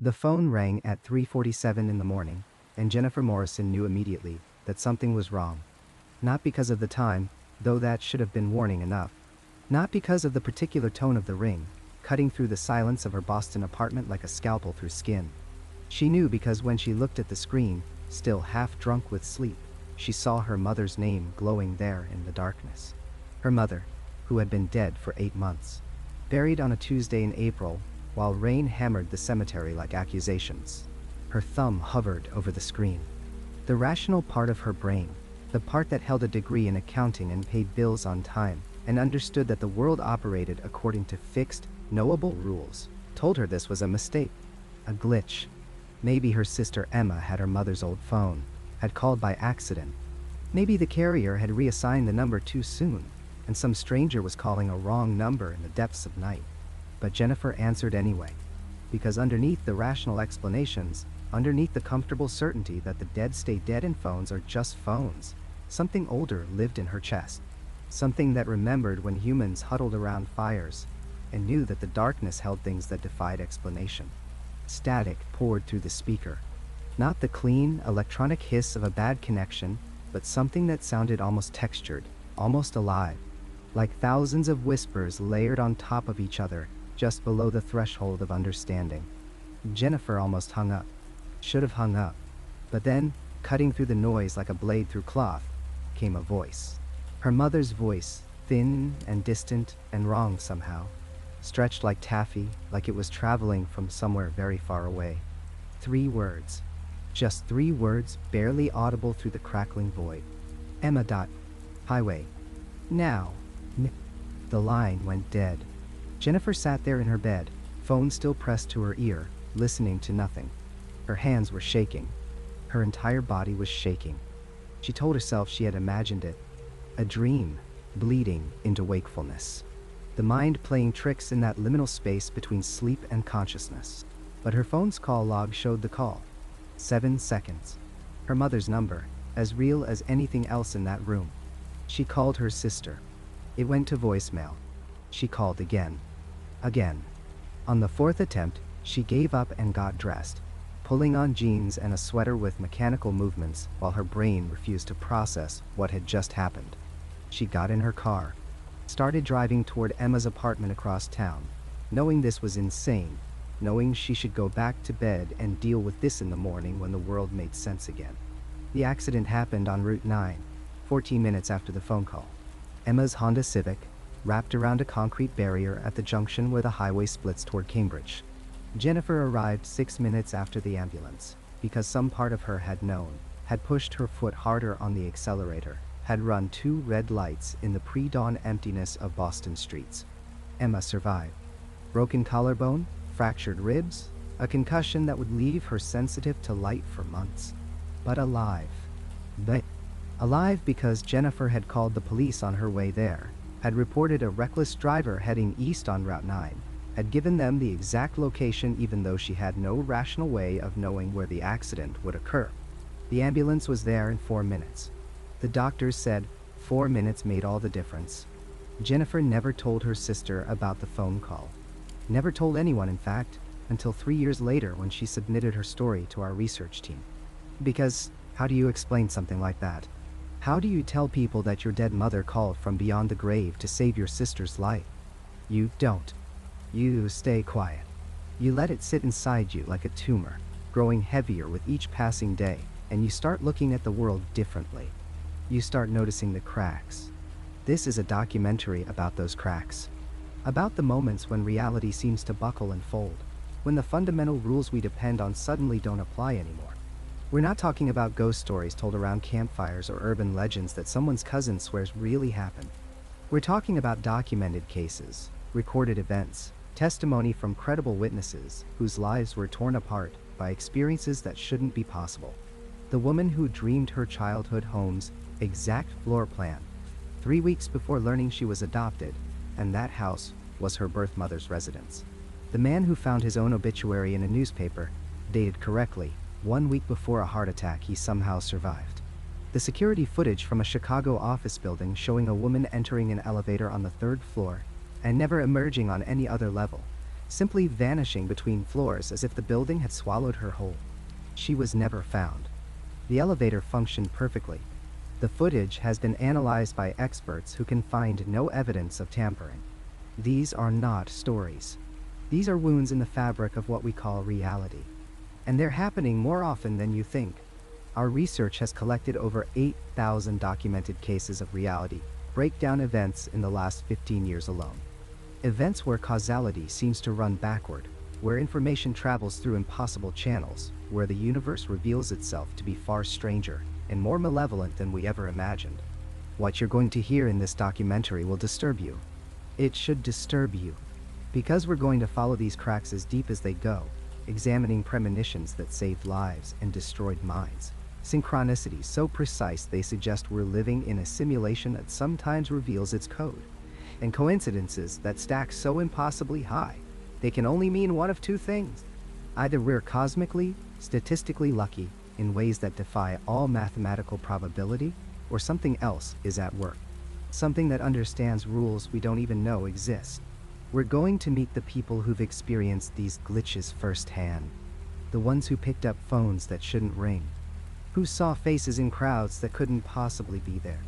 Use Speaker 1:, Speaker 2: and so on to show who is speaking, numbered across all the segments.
Speaker 1: The phone rang at 3:47 in the morning, and Jennifer Morrison knew immediately that something was wrong. Not because of the time, though that should have been warning enough. Not because of the particular tone of the ring, cutting through the silence of her Boston apartment like a scalpel through skin. She knew because when she looked at the screen, still half drunk with sleep, she saw her mother's name glowing there in the darkness. Her mother, who had been dead for 8 months. Buried on a Tuesday in April, while rain hammered the cemetery like accusations. Her thumb hovered over the screen. The rational part of her brain, the part that held a degree in accounting and paid bills on time, and understood that the world operated according to fixed, knowable rules, told her this was a mistake, a glitch. Maybe her sister Emma had her mother's old phone, had called by accident. Maybe the carrier had reassigned the number too soon, and some stranger was calling a wrong number in the depths of night. But Jennifer answered anyway, because underneath the rational explanations, underneath the comfortable certainty that the dead stay dead and phones are just phones, something older lived in her chest. Something that remembered when humans huddled around fires, and knew that the darkness held things that defied explanation. Static poured through the speaker. Not the clean, electronic hiss of a bad connection, but something that sounded almost textured, almost alive. Like thousands of whispers layered on top of each other, just below the threshold of understanding. Jennifer almost hung up. Should have hung up. But then, cutting through the noise like a blade through cloth, came a voice. Her mother's voice, thin and distant and wrong somehow. Stretched like taffy, like it was traveling from somewhere very far away. 3 words. Just 3 words, barely audible through the crackling void. Emma. Highway. Now. The line went dead. Jennifer sat there in her bed, phone still pressed to her ear, listening to nothing. Her hands were shaking. Her entire body was shaking. She told herself she had imagined it. A dream, bleeding into wakefulness. The mind playing tricks in that liminal space between sleep and consciousness. But her phone's call log showed the call. 7 seconds. Her mother's number, as real as anything else in that room. She called her sister. It went to voicemail. She called again. Again. On the 4th attempt, she gave up and got dressed, pulling on jeans and a sweater with mechanical movements while her brain refused to process what had just happened. She got in her car, started driving toward Emma's apartment across town, knowing this was insane, knowing she should go back to bed and deal with this in the morning when the world made sense again. The accident happened on Route 9, 14 minutes after the phone call. Emma's Honda Civic, wrapped around a concrete barrier at the junction where the highway splits toward Cambridge. Jennifer arrived 6 minutes after the ambulance, because some part of her had known, had pushed her foot harder on the accelerator, had run 2 red lights in the pre-dawn emptiness of Boston streets. Emma survived. Broken collarbone, fractured ribs, a concussion that would leave her sensitive to light for months. But alive. Alive because Jennifer had called the police on her way there, had reported a reckless driver heading east on Route 9, had given them the exact location even though she had no rational way of knowing where the accident would occur. The ambulance was there in 4 minutes. The doctors said 4 minutes made all the difference. Jennifer never told her sister about the phone call. Never told anyone, in fact, until 3 years later when she submitted her story to our research team. Because, how do you explain something like that? How do you tell people that your dead mother called from beyond the grave to save your sister's life? You don't. You stay quiet. You let it sit inside you like a tumor, growing heavier with each passing day, and you start looking at the world differently. You start noticing the cracks. This is a documentary about those cracks. About the moments when reality seems to buckle and fold, when the fundamental rules we depend on suddenly don't apply anymore. We're not talking about ghost stories told around campfires or urban legends that someone's cousin swears really happened. We're talking about documented cases, recorded events, testimony from credible witnesses whose lives were torn apart by experiences that shouldn't be possible. The woman who dreamed her childhood home's exact floor plan 3 weeks before learning she was adopted, and that house was her birth mother's residence. The man who found his own obituary in a newspaper, dated correctly, 1 week before a heart attack he somehow survived. The security footage from a Chicago office building showing a woman entering an elevator on the 3rd floor and never emerging on any other level. simply vanishing between floors as if the building had swallowed her whole. She was never found. The elevator functioned perfectly. The footage has been analyzed by experts who can find no evidence of tampering. These are not stories. These are wounds in the fabric of what we call reality. And they're happening more often than you think. Our research has collected over 8,000 documented cases of reality breakdown events in the last 15 years alone. Events where causality seems to run backward, where information travels through impossible channels, where the universe reveals itself to be far stranger and more malevolent than we ever imagined. What you're going to hear in this documentary will disturb you. It should disturb you, because we're going to follow these cracks as deep as they go, examining premonitions that saved lives and destroyed minds. Synchronicities so precise they suggest we're living in a simulation that sometimes reveals its code. And coincidences that stack so impossibly high, they can only mean one of two things. Either we're cosmically, statistically lucky in ways that defy all mathematical probability, or something else is at work. Something that understands rules we don't even know exist. We're going to meet the people who've experienced these glitches firsthand. The ones who picked up phones that shouldn't ring. Who saw faces in crowds that couldn't possibly be there.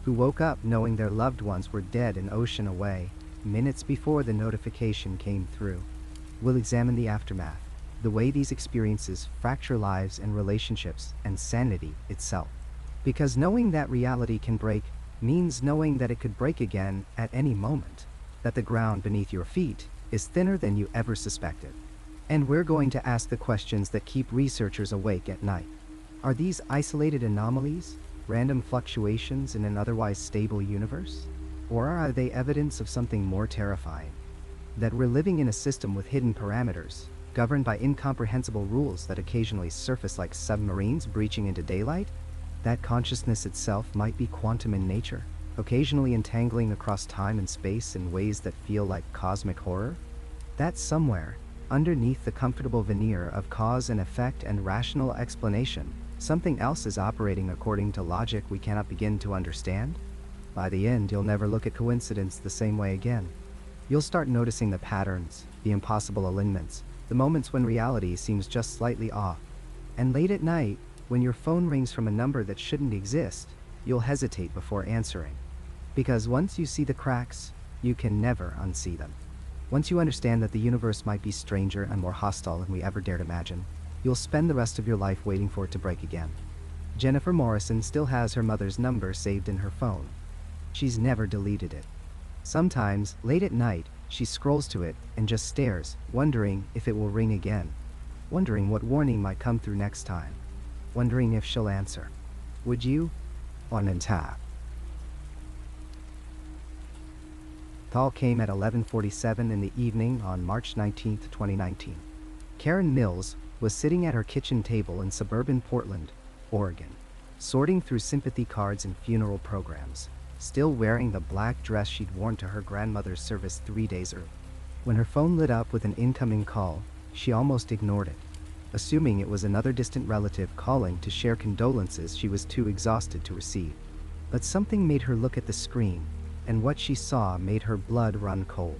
Speaker 1: Who woke up knowing their loved ones were dead an ocean away, minutes before the notification came through. We'll examine the aftermath, the way these experiences fracture lives and relationships and sanity itself. Because knowing that reality can break means knowing that it could break again at any moment, that the ground beneath your feet is thinner than you ever suspected. And we're going to ask the questions that keep researchers awake at night. Are these isolated anomalies, random fluctuations in an otherwise stable universe? Or are they evidence of something more terrifying? That we're living in a system with hidden parameters, governed by incomprehensible rules that occasionally surface like submarines breaching into daylight? That consciousness itself might be quantum in nature, occasionally entangling across time and space in ways that feel like cosmic horror? That somewhere, underneath the comfortable veneer of cause and effect and rational explanation, something else is operating according to logic we cannot begin to understand? By the end, you'll never look at coincidence the same way again. You'll start noticing the patterns, the impossible alignments, the moments when reality seems just slightly off. And late at night, when your phone rings from a number that shouldn't exist, you'll hesitate before answering. Because once you see the cracks, you can never unsee them. Once you understand that the universe might be stranger and more hostile than we ever dared imagine, you'll spend the rest of your life waiting for it to break again. Jennifer Morrison still has her mother's number saved in her phone. She's never deleted it. Sometimes, late at night, she scrolls to it and just stares, wondering if it will ring again. Wondering what warning might come through next time. Wondering if she'll answer. Would you? On and tap. Call came at 11:47 in the evening on March 19, 2019. Karen Mills was sitting at her kitchen table in suburban Portland, Oregon, sorting through sympathy cards and funeral programs, still wearing the black dress she'd worn to her grandmother's service 3 days earlier. When her phone lit up with an incoming call, she almost ignored it, assuming it was another distant relative calling to share condolences she was too exhausted to receive. But something made her look at the screen, and what she saw made her blood run cold.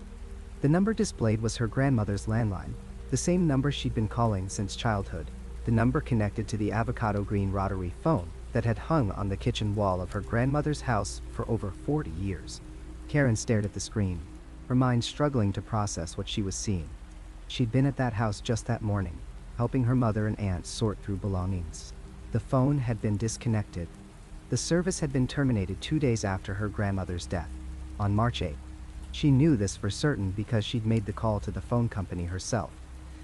Speaker 1: The number displayed was her grandmother's landline, the same number she'd been calling since childhood, the number connected to the avocado green rotary phone that had hung on the kitchen wall of her grandmother's house for over 40 years. Karen stared at the screen, her mind struggling to process what she was seeing. She'd been at that house just that morning, helping her mother and aunt sort through belongings. The phone had been disconnected. The service had been terminated 2 days after her grandmother's death, on March 8th. She knew this for certain because she'd made the call to the phone company herself.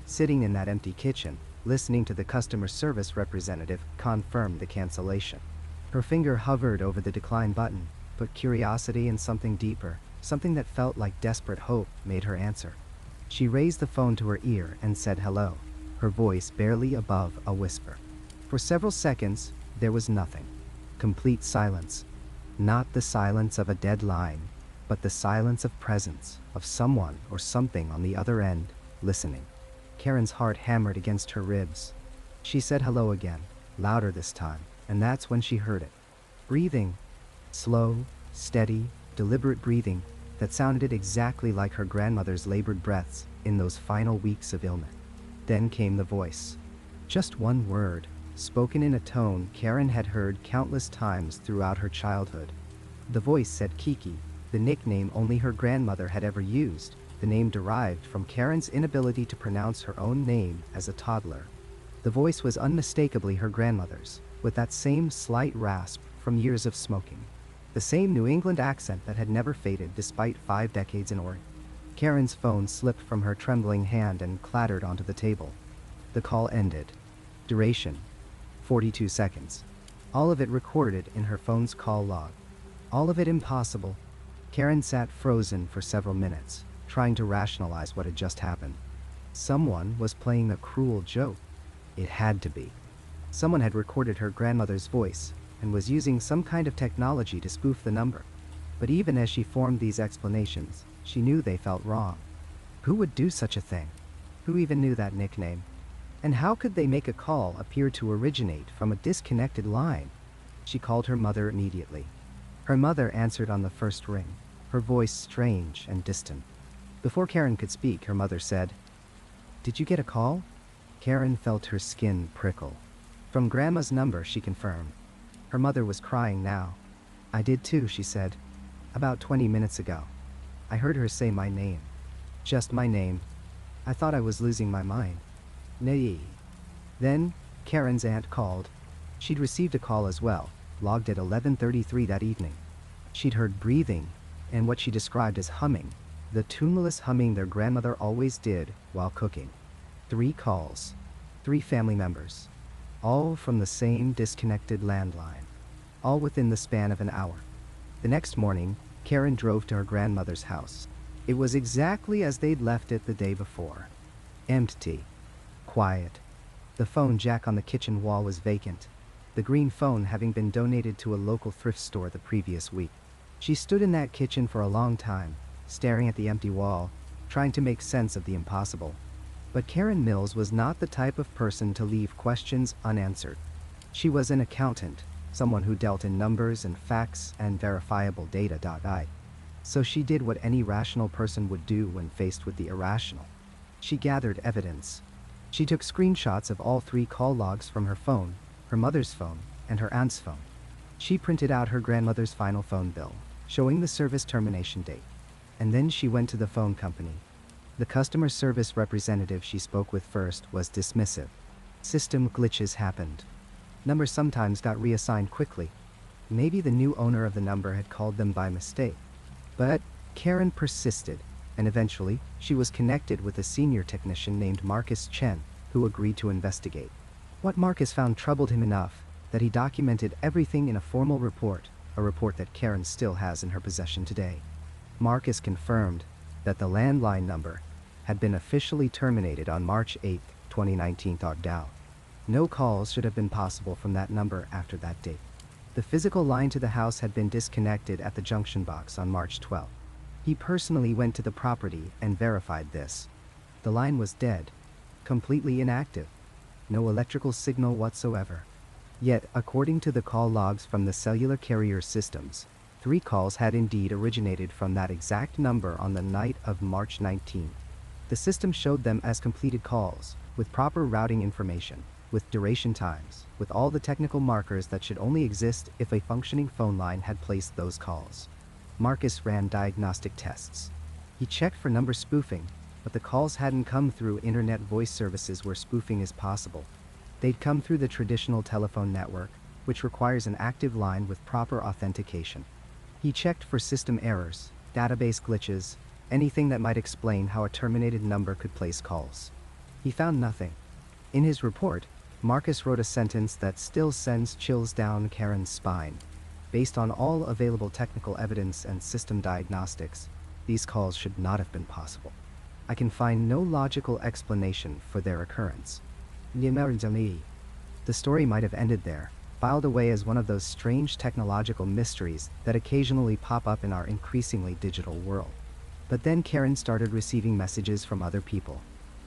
Speaker 1: Sitting in that empty kitchen, listening to the customer service representative confirm the cancellation. Her finger hovered over the decline button, but curiosity and something deeper, something that felt like desperate hope, made her answer. She raised the phone to her ear and said hello, her voice barely above a whisper. For several seconds, there was nothing. Complete silence. Not the silence of a dead line, but the silence of presence, of someone or something on the other end, listening. Karen's heart hammered against her ribs. She said hello again, louder this time, and that's when she heard it. Breathing. Slow, steady, deliberate breathing, that sounded exactly like her grandmother's labored breaths in those final weeks of illness. Then came the voice. Just one word, spoken in a tone Karen had heard countless times throughout her childhood. The voice said Kiki, the nickname only her grandmother had ever used, the name derived from Karen's inability to pronounce her own name as a toddler. The voice was unmistakably her grandmother's, with that same slight rasp from years of smoking. The same New England accent that had never faded despite 5 decades in Oregon. Karen's phone slipped from her trembling hand and clattered onto the table. The call ended. Duration: 42 seconds. All of it recorded in her phone's call log. All of it impossible. Karen sat frozen for several minutes, trying to rationalize what had just happened. Someone was playing a cruel joke. It had to be. Someone had recorded her grandmother's voice and was using some kind of technology to spoof the number. But even as she formed these explanations, she knew they felt wrong. Who would do such a thing? Who even knew that nickname? And how could they make a call appear to originate from a disconnected line? She called her mother immediately. Her mother answered on the first ring, her voice strange and distant. Before Karen could speak, her mother said, "Did you get a call?" Karen felt her skin prickle. From Grandma's number, she confirmed. Her mother was crying now. "I did too," she said. "About 20 minutes ago. I heard her say my name. Just my name. I thought I was losing my mind." Nay. Then, Karen's aunt called. She'd received a call as well, logged at 11:33 that evening. She'd heard breathing, and what she described as humming, the tuneless humming their grandmother always did while cooking. 3 calls. 3 family members. All from the same disconnected landline. All within the span of an hour. The next morning, Karen drove to her grandmother's house. It was exactly as they'd left it the day before. Empty. Quiet. The phone jack on the kitchen wall was vacant, the green phone having been donated to a local thrift store the previous week. She stood in that kitchen for a long time, staring at the empty wall, trying to make sense of the impossible. But Karen Mills was not the type of person to leave questions unanswered. She was an accountant, someone who dealt in numbers and facts and verifiable data. So she did what any rational person would do when faced with the irrational. She gathered evidence. She took screenshots of all 3 call logs from her phone, her mother's phone, and her aunt's phone. She printed out her grandmother's final phone bill, showing the service termination date. And then she went to the phone company. The customer service representative she spoke with first was dismissive. System glitches happened. Numbers sometimes got reassigned quickly. Maybe the new owner of the number had called them by mistake. But Karen persisted, and eventually she was connected with a senior technician named Marcus Chen, who agreed to investigate. What Marcus found troubled him enough that he documented everything in a formal report, a report that Karen still has in her possession today. Marcus confirmed that the landline number had been officially terminated on March 8, 2019. No calls should have been possible from that number after that date. The physical line to the house had been disconnected at the junction box on March 12. He personally went to the property and verified this. The line was dead, completely inactive, no electrical signal whatsoever. Yet, according to the call logs from the cellular carrier systems, 3 calls had indeed originated from that exact number on the night of March 19. The system showed them as completed calls, with proper routing information, with duration times, with all the technical markers that should only exist if a functioning phone line had placed those calls. Marcus ran diagnostic tests. He checked for number spoofing, but the calls hadn't come through internet voice services where spoofing is possible. They'd come through the traditional telephone network, which requires an active line with proper authentication. He checked for system errors, database glitches, anything that might explain how a terminated number could place calls. He found nothing. In his report, Marcus wrote a sentence that still sends chills down Karen's spine. Based on all available technical evidence and system diagnostics, these calls should not have been possible. I can find no logical explanation for their occurrence. The story might have ended there, filed away as one of those strange technological mysteries that occasionally pop up in our increasingly digital world. But then Karen started receiving messages from other people.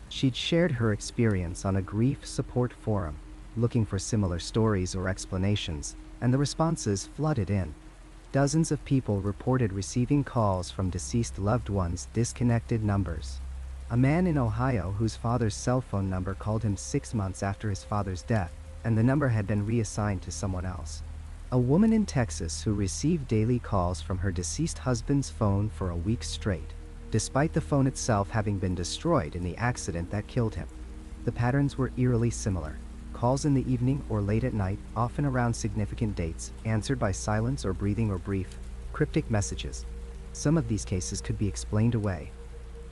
Speaker 1: She'd shared her experience on a grief support forum, looking for similar stories or explanations, and the responses flooded in. Dozens of people reported receiving calls from deceased loved ones' disconnected numbers. A man in Ohio whose father's cell phone number called him 6 months after his father's death, and the number had been reassigned to someone else. A woman in Texas who received daily calls from her deceased husband's phone for a week straight, despite the phone itself having been destroyed in the accident that killed him. The patterns were eerily similar. Calls in the evening or late at night, often around significant dates, answered by silence or breathing or brief, cryptic messages. Some of these cases could be explained away.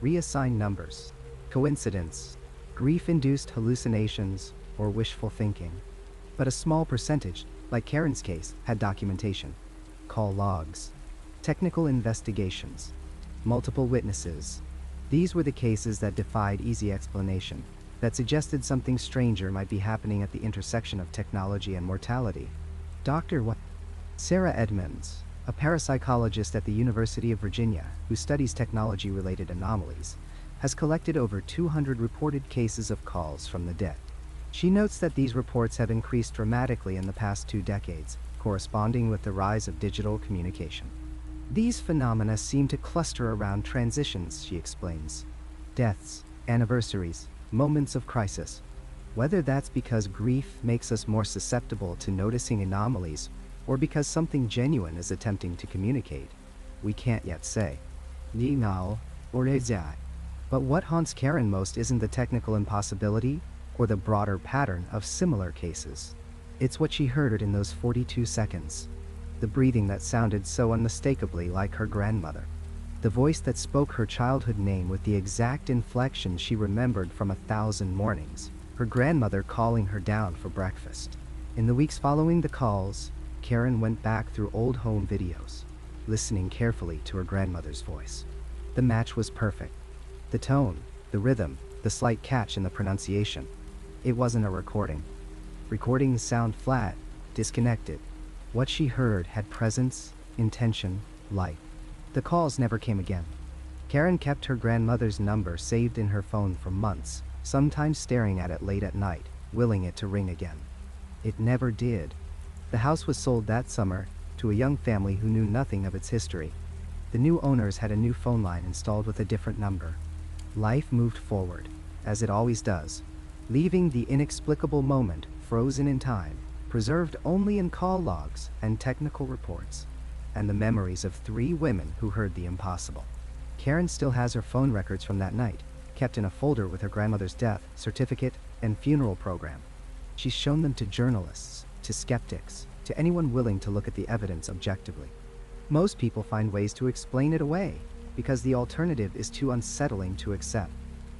Speaker 1: Reassigned numbers, coincidence, grief-induced hallucinations, or wishful thinking. But a small percentage, like Karen's case, had documentation. Call logs, technical investigations, multiple witnesses. These were the cases that defied easy explanation, that suggested something stranger might be happening at the intersection of technology and mortality. Sarah Edmonds, a parapsychologist at the University of Virginia who studies technology-related anomalies, has collected over 200 reported cases of calls from the dead. She notes that these reports have increased dramatically in the past 2 decades, corresponding with the rise of digital communication. These phenomena seem to cluster around transitions, she explains. Deaths, anniversaries, moments of crisis. Whether that's because grief makes us more susceptible to noticing anomalies, or because something genuine is attempting to communicate, we can't yet say. But what haunts Karen most isn't the technical impossibility, or the broader pattern of similar cases. It's what she heard in those 42 seconds. The breathing that sounded so unmistakably like her grandmother. The voice that spoke her childhood name with the exact inflection she remembered from 1,000 mornings. Her grandmother calling her down for breakfast. In the weeks following the calls, Karen went back through old home videos, listening carefully to her grandmother's voice. The match was perfect. The tone, the rhythm, the slight catch in the pronunciation. It wasn't a recording. Recordings sound flat, disconnected. What she heard had presence, intention, life. The calls never came again. Karen kept her grandmother's number saved in her phone for months, sometimes staring at it late at night, willing it to ring again. It never did. The house was sold that summer to a young family who knew nothing of its history. The new owners had a new phone line installed with a different number. Life moved forward, as it always does, leaving the inexplicable moment frozen in time, preserved only in call logs and technical reports, and the memories of 3 women who heard the impossible. Karen still has her phone records from that night, kept in a folder with her grandmother's death certificate and funeral program. She's shown them to journalists, to skeptics, to anyone willing to look at the evidence objectively. Most people find ways to explain it away, because the alternative is too unsettling to accept.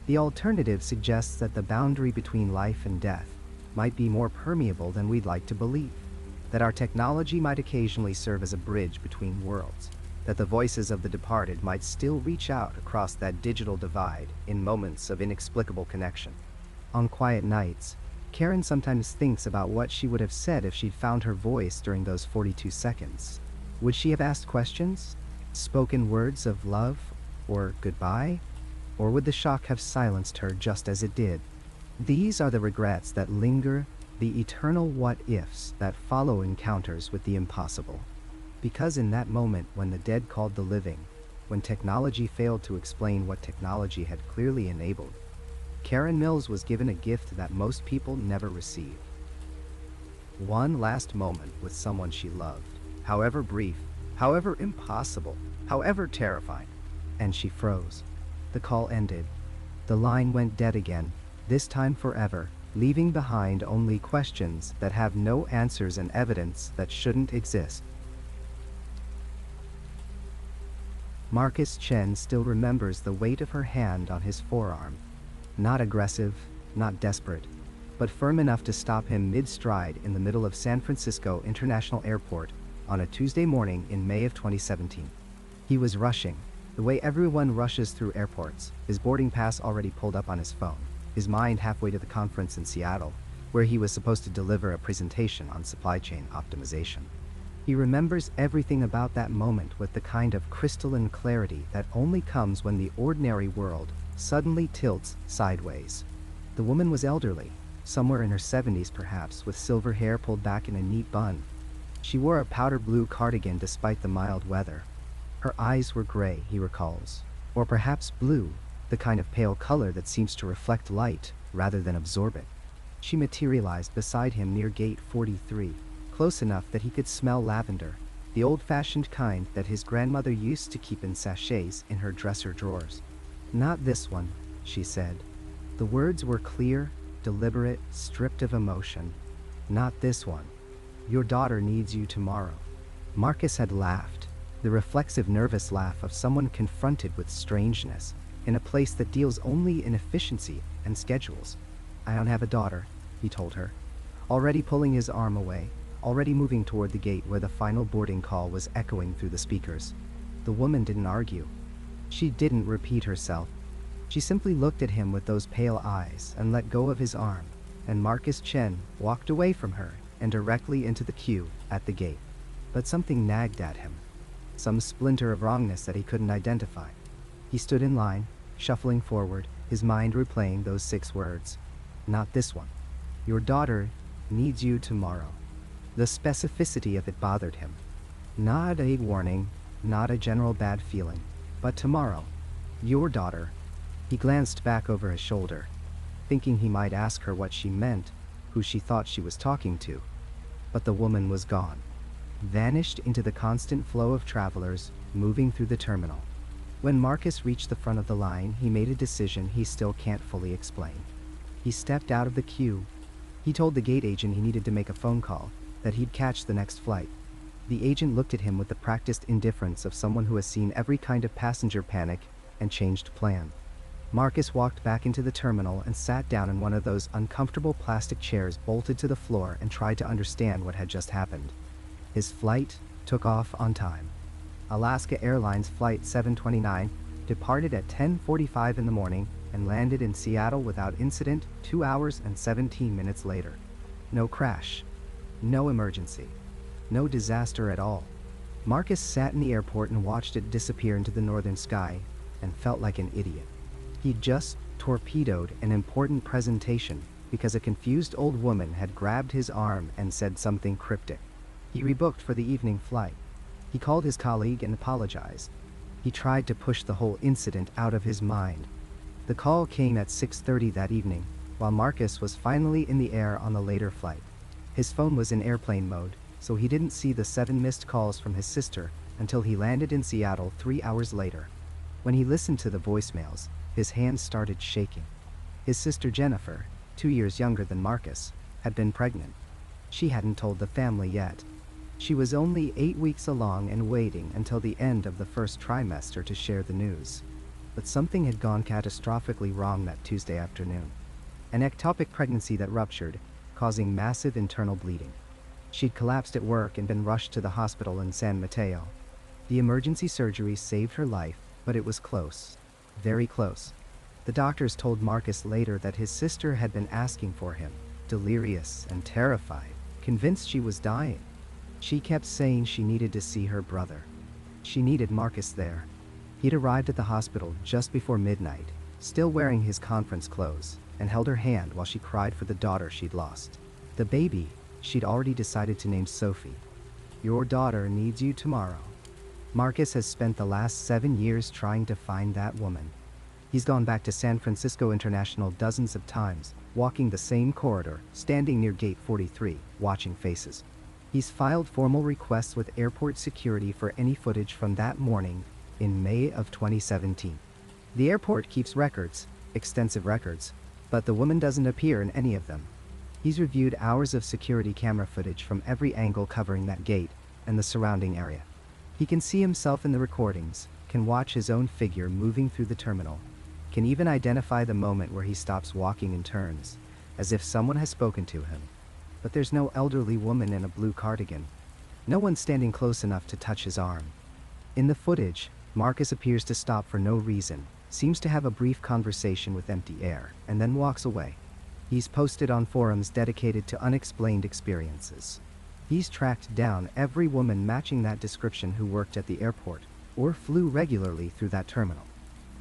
Speaker 1: The alternative suggests that the boundary between life and death might be more permeable than we'd like to believe, that our technology might occasionally serve as a bridge between worlds, that the voices of the departed might still reach out across that digital divide in moments of inexplicable connection. On quiet nights, Karen sometimes thinks about what she would have said if she'd found her voice during those 42 seconds. Would she have asked questions? Spoken words of love or goodbye? Or would the shock have silenced her just as it did? These are the regrets that linger, the eternal what-ifs that follow encounters with the impossible. Because in that moment when the dead called the living, when technology failed to explain what technology had clearly enabled, Karen Mills was given a gift that most people never receive. One last moment with someone she loved, however brief, however impossible, however terrifying. And she froze. The call ended. The line went dead again, this time forever, leaving behind only questions that have no answers and evidence that shouldn't exist. Marcus Chen still remembers the weight of her hand on his forearm. Not aggressive, not desperate, but firm enough to stop him mid-stride in the middle of San Francisco International Airport on a Tuesday morning in May of 2017. He was rushing, the way everyone rushes through airports, his boarding pass already pulled up on his phone, his mind halfway to the conference in Seattle, where he was supposed to deliver a presentation on supply chain optimization. He remembers everything about that moment with the kind of crystalline clarity that only comes when the ordinary world suddenly tilts sideways. The woman was elderly, somewhere in her 70s perhaps, with silver hair pulled back in a neat bun. She wore a powder blue cardigan despite the mild weather. Her eyes were gray, he recalls, or perhaps blue, the kind of pale color that seems to reflect light rather than absorb it. She materialized beside him near gate 43, close enough that he could smell lavender, the old-fashioned kind that his grandmother used to keep in sachets in her dresser drawers. "Not this one," she said. The words were clear, deliberate, stripped of emotion. "Not this one. Your daughter needs you tomorrow." Marcus had laughed, the reflexive nervous laugh of someone confronted with strangeness, in a place that deals only in efficiency and schedules. "I don't have a daughter," he told her, already pulling his arm away, already moving toward the gate where the final boarding call was echoing through the speakers. The woman didn't argue. She didn't repeat herself. She simply looked at him with those pale eyes and let go of his arm, and Marcus Chen walked away from her and directly into the queue at the gate. But something nagged at him, some splinter of wrongness that he couldn't identify. He stood in line, shuffling forward, his mind replaying those 6 words. "Not this one. Your daughter needs you tomorrow." The specificity of it bothered him. Not a warning, not a general bad feeling, but tomorrow. Your daughter. He glanced back over his shoulder, thinking he might ask her what she meant, who she thought she was talking to. But the woman was gone, vanished into the constant flow of travelers moving through the terminal. When Marcus reached the front of the line, he made a decision he still can't fully explain. He stepped out of the queue. He told the gate agent he needed to make a phone call, that he'd catch the next flight. The agent looked at him with the practiced indifference of someone who has seen every kind of passenger panic and changed plan. Marcus walked back into the terminal and sat down in one of those uncomfortable plastic chairs bolted to the floor and tried to understand what had just happened. His flight took off on time. Alaska Airlines Flight 729 departed at 10:45 in the morning and landed in Seattle without incident 2 hours and 17 minutes later. No crash. No emergency. No disaster at all. Marcus sat in the airport and watched it disappear into the northern sky and felt like an idiot. He'd just torpedoed an important presentation because a confused old woman had grabbed his arm and said something cryptic. He rebooked for the evening flight. He called his colleague and apologized. He tried to push the whole incident out of his mind. The call came at 6:30 that evening, while Marcus was finally in the air on the later flight. His phone was in airplane mode, so he didn't see the 7 missed calls from his sister until he landed in Seattle 3 hours later. When he listened to the voicemails, his hands started shaking. His sister Jennifer, 2 years younger than Marcus, had been pregnant. She hadn't told the family yet. She was only 8 weeks along and waiting until the end of the first trimester to share the news. But something had gone catastrophically wrong that Tuesday afternoon. An ectopic pregnancy that ruptured, causing massive internal bleeding. She'd collapsed at work and been rushed to the hospital in San Mateo. The emergency surgery saved her life, but it was close. Very close. The doctors told Marcus later that his sister had been asking for him, delirious and terrified, convinced she was dying. She kept saying she needed to see her brother. She needed Marcus there. He'd arrived at the hospital just before midnight, still wearing his conference clothes, and held her hand while she cried for the daughter she'd lost. The baby, she'd already decided to name Sophie. "Your daughter needs you tomorrow." Marcus has spent the last 7 years trying to find that woman. He's gone back to San Francisco International dozens of times, walking the same corridor, standing near gate 43, watching faces. He's filed formal requests with airport security for any footage from that morning in May of 2017. The airport keeps records, extensive records, but the woman doesn't appear in any of them. He's reviewed hours of security camera footage from every angle covering that gate and the surrounding area. He can see himself in the recordings, can watch his own figure moving through the terminal, can even identify the moment where he stops walking and turns, as if someone has spoken to him. But there's no elderly woman in a blue cardigan. No one standing close enough to touch his arm. In the footage, Marcus appears to stop for no reason, seems to have a brief conversation with empty air, and then walks away. He's posted on forums dedicated to unexplained experiences. He's tracked down every woman matching that description who worked at the airport, or flew regularly through that terminal.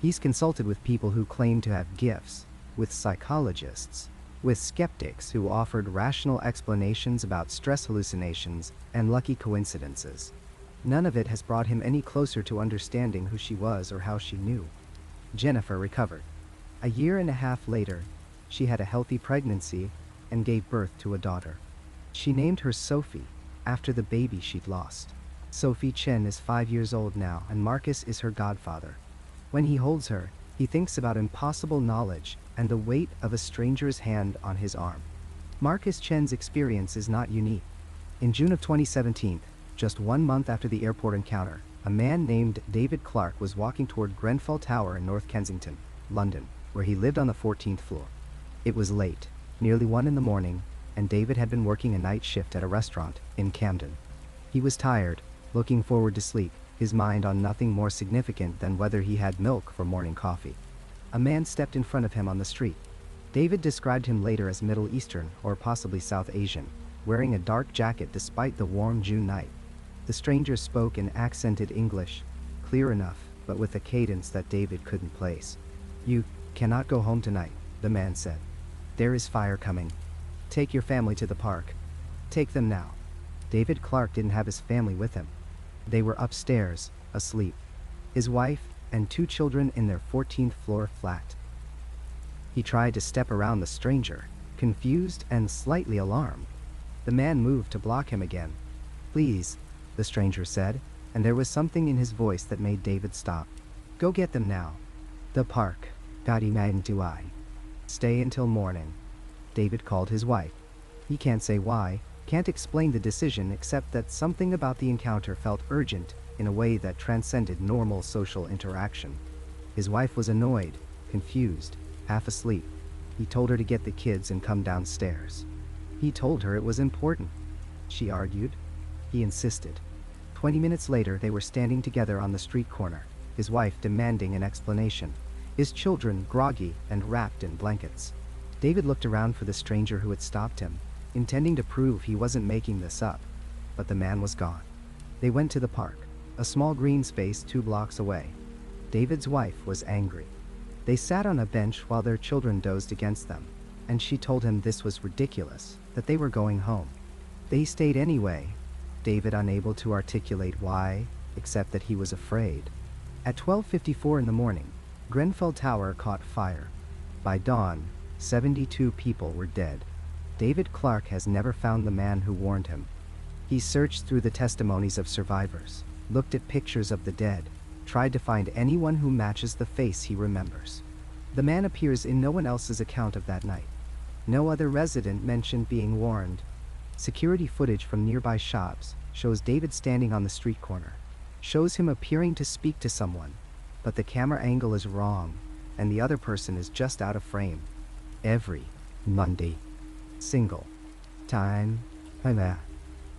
Speaker 1: He's consulted with people who claim to have gifts, with psychologists, with skeptics who offered rational explanations about stress hallucinations and lucky coincidences. None of it has brought him any closer to understanding who she was or how she knew. Jennifer recovered. A year and a half later, she had a healthy pregnancy and gave birth to a daughter. She named her Sophie, after the baby she'd lost. Sophie Chen is 5 years old now, and Marcus is her godfather. When he holds her, he thinks about impossible knowledge and the weight of a stranger's hand on his arm. Marcus Chen's experience is not unique. In June of 2017, just 1 month after the airport encounter, a man named David Clark was walking toward Grenfell Tower in North Kensington, London, where he lived on the 14th floor. It was late, nearly 1 in the morning, and David had been working a night shift at a restaurant in Camden. He was tired, looking forward to sleep, his mind on nothing more significant than whether he had milk for morning coffee. A man stepped in front of him on the street. David described him later as Middle Eastern or possibly South Asian, wearing a dark jacket despite the warm June night. The stranger spoke in accented English, clear enough, but with a cadence that David couldn't place. "You cannot go home tonight," the man said. "There is fire coming. Take your family to the park. Take them now." David Clark didn't have his family with him. They were upstairs, asleep. His wife and 2 children in their 14th floor flat. He tried to step around the stranger, confused and slightly alarmed. The man moved to block him again. "Please," the stranger said, and there was something in his voice that made David stop. "Go get them now." "The park. Gadi Magntuai. Stay until morning." David called his wife. He can't say why, can't explain the decision except that something about the encounter felt urgent in a way that transcended normal social interaction. His wife was annoyed, confused, half asleep. He told her to get the kids and come downstairs. He told her it was important. She argued. He insisted. 20 minutes later, they were standing together on the street corner, his wife demanding an explanation, his children groggy and wrapped in blankets. David looked around for the stranger who had stopped him, intending to prove he wasn't making this up, but the man was gone. They went to the park, a small green space 2 blocks away. David's wife was angry. They sat on a bench while their children dozed against them, and she told him this was ridiculous, that they were going home. They stayed anyway, David unable to articulate why, except that he was afraid. At 12:54 in the morning, Grenfell Tower caught fire. By dawn, 72 people were dead. David Clark has never found the man who warned him. He searched through the testimonies of survivors, looked at pictures of the dead, tried to find anyone who matches the face he remembers. The man appears in no one else's account of that night. No other resident mentioned being warned. Security footage from nearby shops shows David standing on the street corner, shows him appearing to speak to someone, but the camera angle is wrong, and the other person is just out of frame. Every Monday. Single. Time.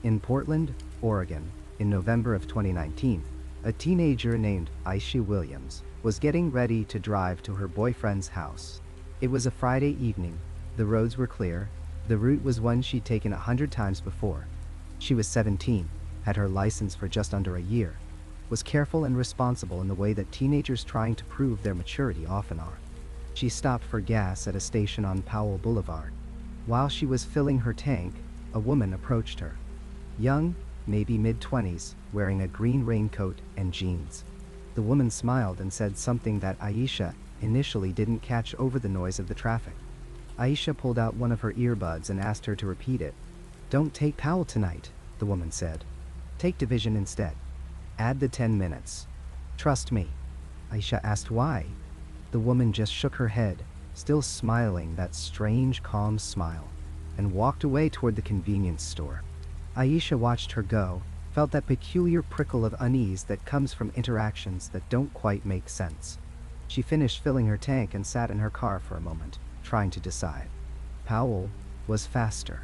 Speaker 1: In Portland, Oregon, in November of 2019, a teenager named Aisha Williams was getting ready to drive to her boyfriend's house. It was a Friday evening. The roads were clear. The route was one she'd taken 100 times before. She was 17, had her license for just under a year, was careful and responsible in the way that teenagers trying to prove their maturity often are. She stopped for gas at a station on Powell Boulevard. While she was filling her tank, a woman approached her. Young, maybe mid-20s, wearing a green raincoat and jeans. The woman smiled and said something that Aisha initially didn't catch over the noise of the traffic. Aisha pulled out one of her earbuds and asked her to repeat it. "Don't take Powell tonight," the woman said. "Take Division instead. Add the 10 minutes. Trust me." Aisha asked why. The woman just shook her head, still smiling that strange, calm smile, and walked away toward the convenience store. Aisha watched her go, felt that peculiar prickle of unease that comes from interactions that don't quite make sense. She finished filling her tank and sat in her car for a moment, trying to decide. Powell was faster.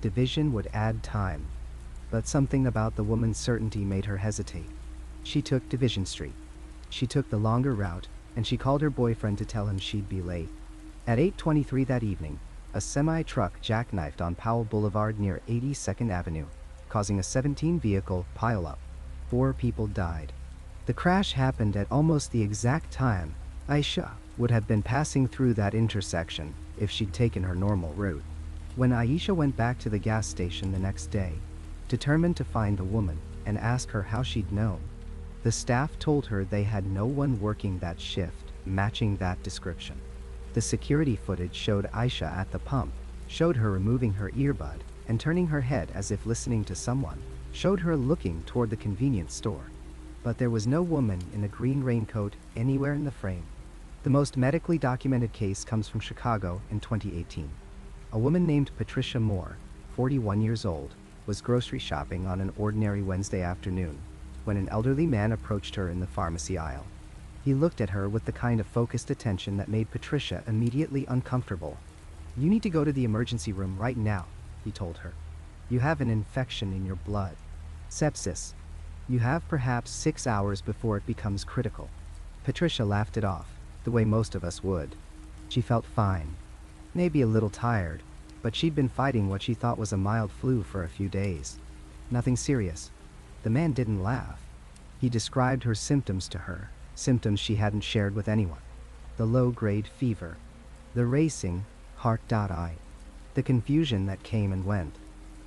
Speaker 1: Division would add time. But something about the woman's certainty made her hesitate. She took Division Street. She took the longer route, and she called her boyfriend to tell him she'd be late. At 8:23 that evening, a semi-truck jackknifed on Powell Boulevard near 82nd Avenue, causing a 17-vehicle pileup. 4 people died. The crash happened at almost the exact time Aisha would have been passing through that intersection if she'd taken her normal route. When Aisha went back to the gas station the next day, determined to find the woman and ask her how she'd known, the staff told her they had no one working that shift matching that description. The security footage showed Aisha at the pump, showed her removing her earbud and turning her head as if listening to someone, showed her looking toward the convenience store. But there was no woman in a green raincoat anywhere in the frame. The most medically documented case comes from Chicago in 2018. A woman named Patricia Moore, 41 years old, was grocery shopping on an ordinary Wednesday afternoon when an elderly man approached her in the pharmacy aisle. He looked at her with the kind of focused attention that made Patricia immediately uncomfortable. "You need to go to the emergency room right now," he told her. "You have an infection in your blood. Sepsis. You have perhaps 6 hours before it becomes critical." Patricia laughed it off, the way most of us would. She felt fine. Maybe a little tired, but she'd been fighting what she thought was a mild flu for a few days. Nothing serious. The man didn't laugh. He described her symptoms to her, symptoms she hadn't shared with anyone. The low-grade fever, the racing heart.I, the confusion that came and went.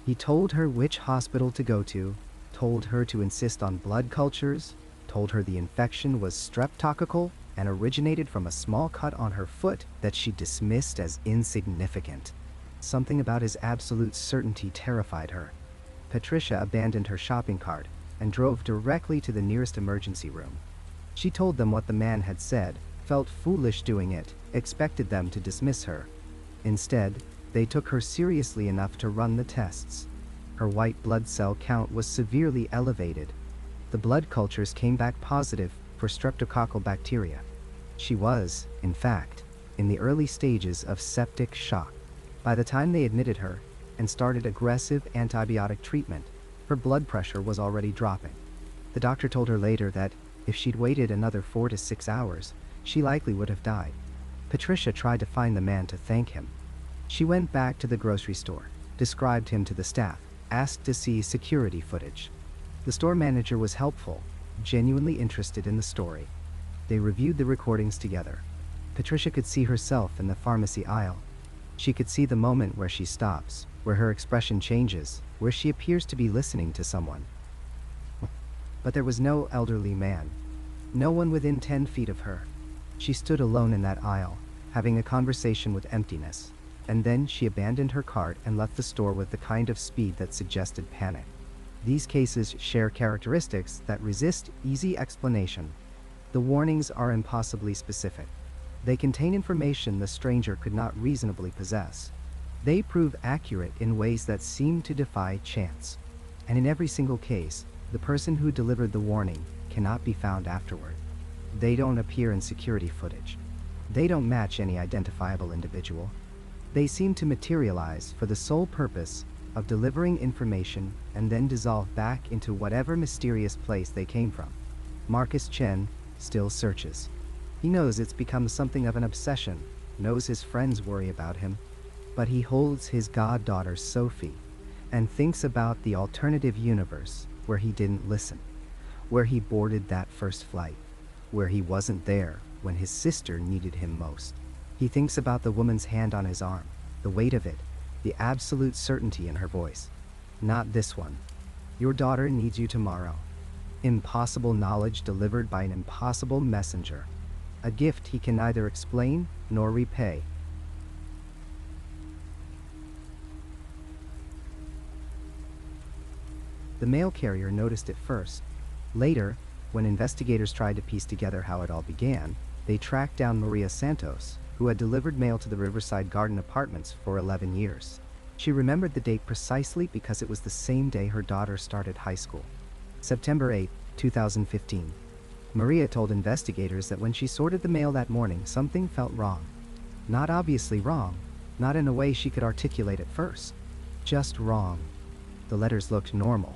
Speaker 1: He told her which hospital to go to, told her to insist on blood cultures, told her the infection was streptococcal and originated from a small cut on her foot that she dismissed as insignificant. Something about his absolute certainty terrified her. Patricia abandoned her shopping cart and drove directly to the nearest emergency room. She told them what the man had said, felt foolish doing it, expected them to dismiss her. Instead, they took her seriously enough to run the tests. Her white blood cell count was severely elevated. The blood cultures came back positive for streptococcal bacteria. She was, in fact, in the early stages of septic shock. By the time they admitted her and started aggressive antibiotic treatment, her blood pressure was already dropping. The doctor told her later that if she'd waited another 4 to 6 hours, she likely would have died. Patricia tried to find the man to thank him. She went back to the grocery store, described him to the staff, asked to see security footage. The store manager was helpful, genuinely interested in the story. They reviewed the recordings together. Patricia could see herself in the pharmacy aisle. She could see the moment where she stops, where her expression changes, where she appears to be listening to someone. But there was no elderly man. No one within 10 feet of her. She stood alone in that aisle, having a conversation with emptiness, and then she abandoned her cart and left the store with the kind of speed that suggested panic. These cases share characteristics that resist easy explanation. The warnings are impossibly specific. They contain information the stranger could not reasonably possess. They prove accurate in ways that seem to defy chance. And in every single case, the person who delivered the warning cannot be found afterward. They don't appear in security footage. They don't match any identifiable individual. They seem to materialize for the sole purpose of delivering information and then dissolve back into whatever mysterious place they came from. Marcus Chen still searches. He knows it's become something of an obsession, knows his friends worry about him, but he holds his goddaughter Sophie and thinks about the alternative universe where he didn't listen, where he boarded that first flight, where he wasn't there when his sister needed him most. He thinks about the woman's hand on his arm, the weight of it, the absolute certainty in her voice. Not this one. Your daughter needs you tomorrow. Impossible knowledge delivered by an impossible messenger. A gift he can neither explain nor repay. The mail carrier noticed it first. Later, when investigators tried to piece together how it all began, they tracked down Maria Santos, who had delivered mail to the Riverside Garden Apartments for 11 years. She remembered the date precisely because it was the same day her daughter started high school. September 8, 2015. Maria told investigators that when she sorted the mail that morning, something felt wrong. Not obviously wrong, not in a way she could articulate at first. Just wrong. The letters looked normal.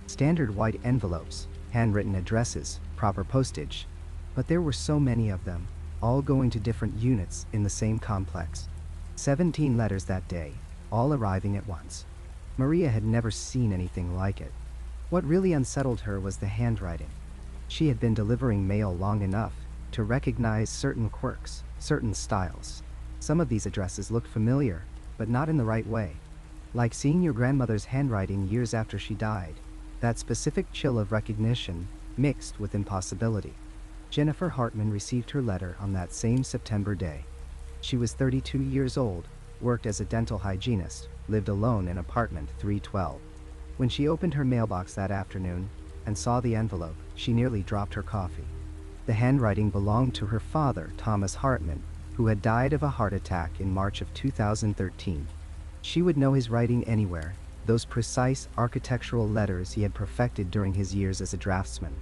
Speaker 1: Standard white envelopes, handwritten addresses, proper postage. But there were so many of them, all going to different units in the same complex. 17 letters that day, all arriving at once. Maria had never seen anything like it. What really unsettled her was the handwriting. She had been delivering mail long enough to recognize certain quirks, certain styles. Some of these addresses looked familiar, but not in the right way. Like seeing your grandmother's handwriting years after she died. That specific chill of recognition, mixed with impossibility. Jennifer Hartman received her letter on that same September day. She was 32 years old, worked as a dental hygienist, lived alone in apartment 312. When she opened her mailbox that afternoon and saw the envelope, she nearly dropped her coffee. The handwriting belonged to her father, Thomas Hartman, who had died of a heart attack in March of 2013. She would know his writing anywhere, those precise architectural letters he had perfected during his years as a draftsman.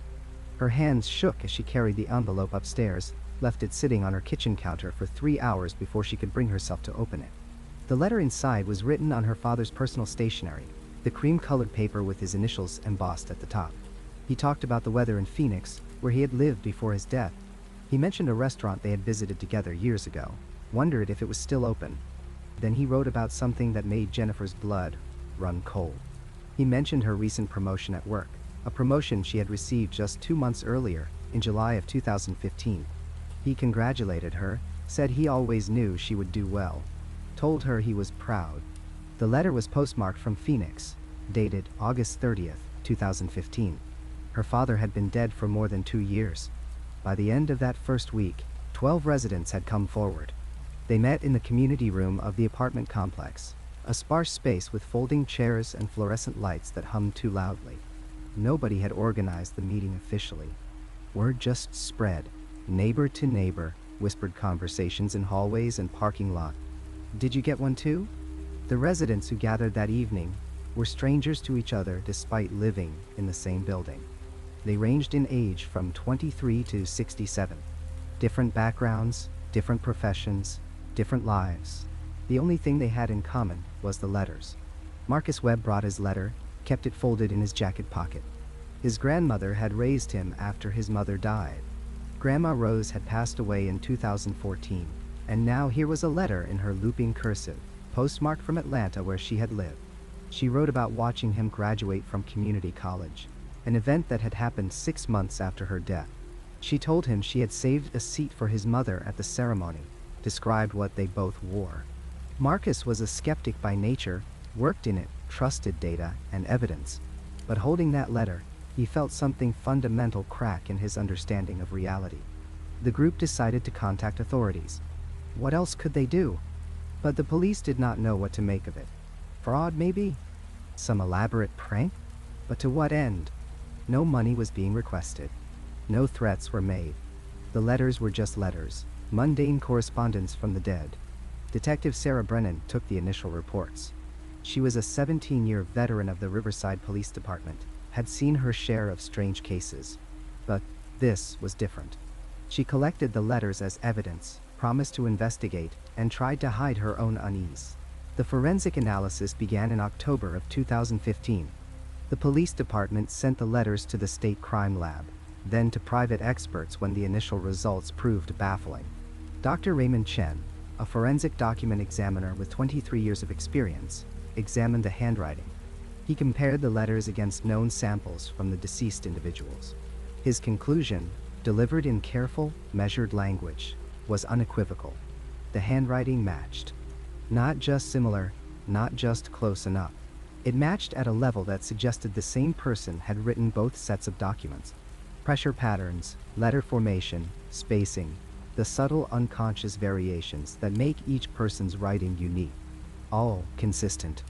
Speaker 1: Her hands shook as she carried the envelope upstairs, left it sitting on her kitchen counter for 3 hours before she could bring herself to open it. The letter inside was written on her father's personal stationery, the cream-colored paper with his initials embossed at the top. He talked about the weather in Phoenix, where he had lived before his death. He mentioned a restaurant they had visited together years ago, wondered if it was still open. Then he wrote about something that made Jennifer's blood run cold. He mentioned her recent promotion at work, a promotion she had received just 2 months earlier, in July of 2015. He congratulated her, said he always knew she would do well, told her he was proud. The letter was postmarked from Phoenix, dated August 30th, 2015. Her father had been dead for more than 2 years. By the end of that first week, 12 residents had come forward. They met in the community room of the apartment complex, a sparse space with folding chairs and fluorescent lights that hummed too loudly. Nobody had organized the meeting officially. Word just spread, neighbor to neighbor, whispered conversations in hallways and parking lot. Did you get one too? The residents who gathered that evening were strangers to each other despite living in the same building. They ranged in age from 23 to 67. Different backgrounds, different professions, different lives. The only thing they had in common was the letters. Marcus Webb brought his letter, kept it folded in his jacket pocket. His grandmother had raised him after his mother died. Grandma Rose had passed away in 2014, and now here was a letter in her looping cursive, postmarked from Atlanta where she had lived. She wrote about watching him graduate from community college, an event that had happened 6 months after her death. She told him she had saved a seat for his mother at the ceremony, described what they both wore. Marcus was a skeptic by nature, worked in it, trusted data and evidence. But holding that letter, he felt something fundamental crack in his understanding of reality. The group decided to contact authorities. What else could they do? But the police did not know what to make of it. Fraud, maybe? Some elaborate prank? But to what end? No money was being requested. No threats were made. The letters were just letters, mundane correspondence from the dead. Detective Sarah Brennan took the initial reports. She was a 17-year veteran of the Riverside Police Department, had seen her share of strange cases. But this was different. She collected the letters as evidence, promised to investigate, and tried to hide her own unease. The forensic analysis began in October of 2015. The police department sent the letters to the state crime lab, then to private experts when the initial results proved baffling. Dr. Raymond Chen, a forensic document examiner with 23 years of experience, examined the handwriting. He compared the letters against known samples from the deceased individuals. His conclusion, delivered in careful, measured language, was unequivocal. The handwriting matched. Not just similar, not just close enough. It matched at a level that suggested the same person had written both sets of documents. Pressure patterns, letter formation, spacing, the subtle unconscious variations that make each person's writing unique. All consistent.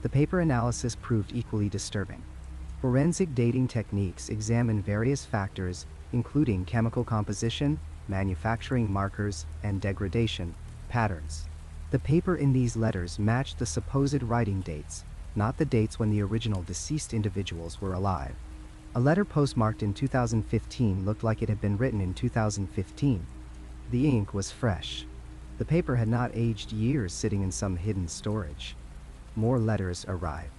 Speaker 1: The paper analysis proved equally disturbing. Forensic dating techniques examine various factors, including chemical composition, manufacturing markers, and degradation patterns. The paper in these letters matched the supposed writing dates, not the dates when the original deceased individuals were alive. A letter postmarked in 2015 looked like it had been written in 2015. The ink was fresh. The paper had not aged years sitting in some hidden storage. More letters arrived.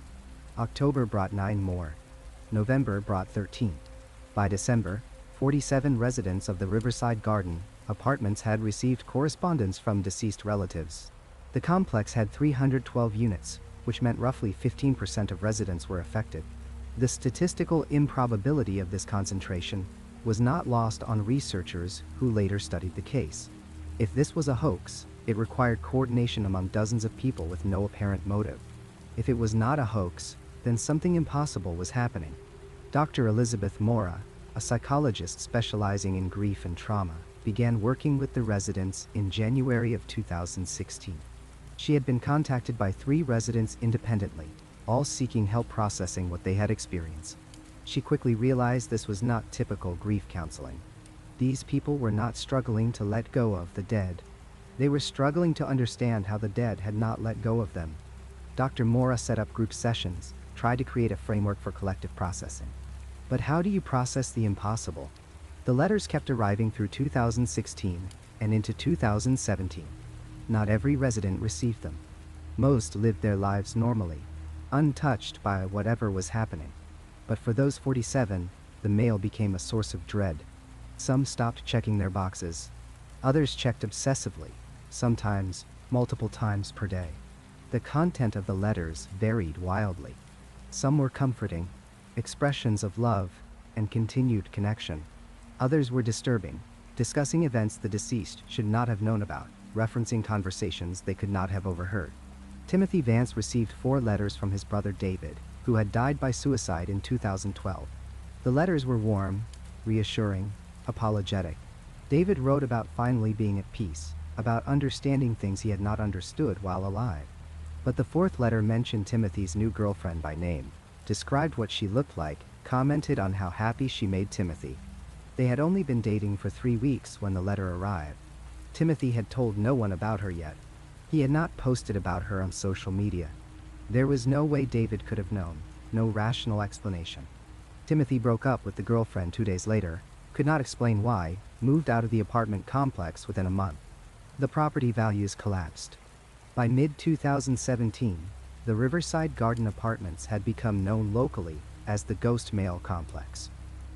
Speaker 1: October brought 9 more. November brought 13. By December, 47 residents of the Riverside Garden apartments had received correspondence from deceased relatives. The complex had 312 units, which meant roughly 15% of residents were affected. The statistical improbability of this concentration was not lost on researchers who later studied the case. If this was a hoax, it required coordination among dozens of people with no apparent motive. If it was not a hoax, then something impossible was happening. Dr. Elizabeth Mora, a psychologist specializing in grief and trauma, began working with the residents in January of 2016. She had been contacted by 3 residents independently, all seeking help processing what they had experienced. She quickly realized this was not typical grief counseling. These people were not struggling to let go of the dead. They were struggling to understand how the dead had not let go of them. Dr. Mora set up group sessions, tried to create a framework for collective processing. But how do you process the impossible? The letters kept arriving through 2016 and into 2017. Not every resident received them. Most lived their lives normally, untouched by whatever was happening. But for those 47, the mail became a source of dread. Some stopped checking their boxes. Others checked obsessively, sometimes multiple times per day. The content of the letters varied wildly. Some were comforting, expressions of love and continued connection. Others were disturbing, discussing events the deceased should not have known about, referencing conversations they could not have overheard. Timothy Vance received 4 letters from his brother David, who had died by suicide in 2012. The letters were warm, reassuring, apologetic. David wrote about finally being at peace, about understanding things he had not understood while alive. But the 4th letter mentioned Timothy's new girlfriend by name, described what she looked like, commented on how happy she made Timothy. They had only been dating for 3 weeks when the letter arrived. Timothy had told no one about her yet. He had not posted about her on social media. There was no way David could have known, no rational explanation. Timothy broke up with the girlfriend 2 days later, could not explain why, moved out of the apartment complex within a month. The property values collapsed. By mid-2017, the Riverside Garden Apartments had become known locally as the Ghost Mail Complex.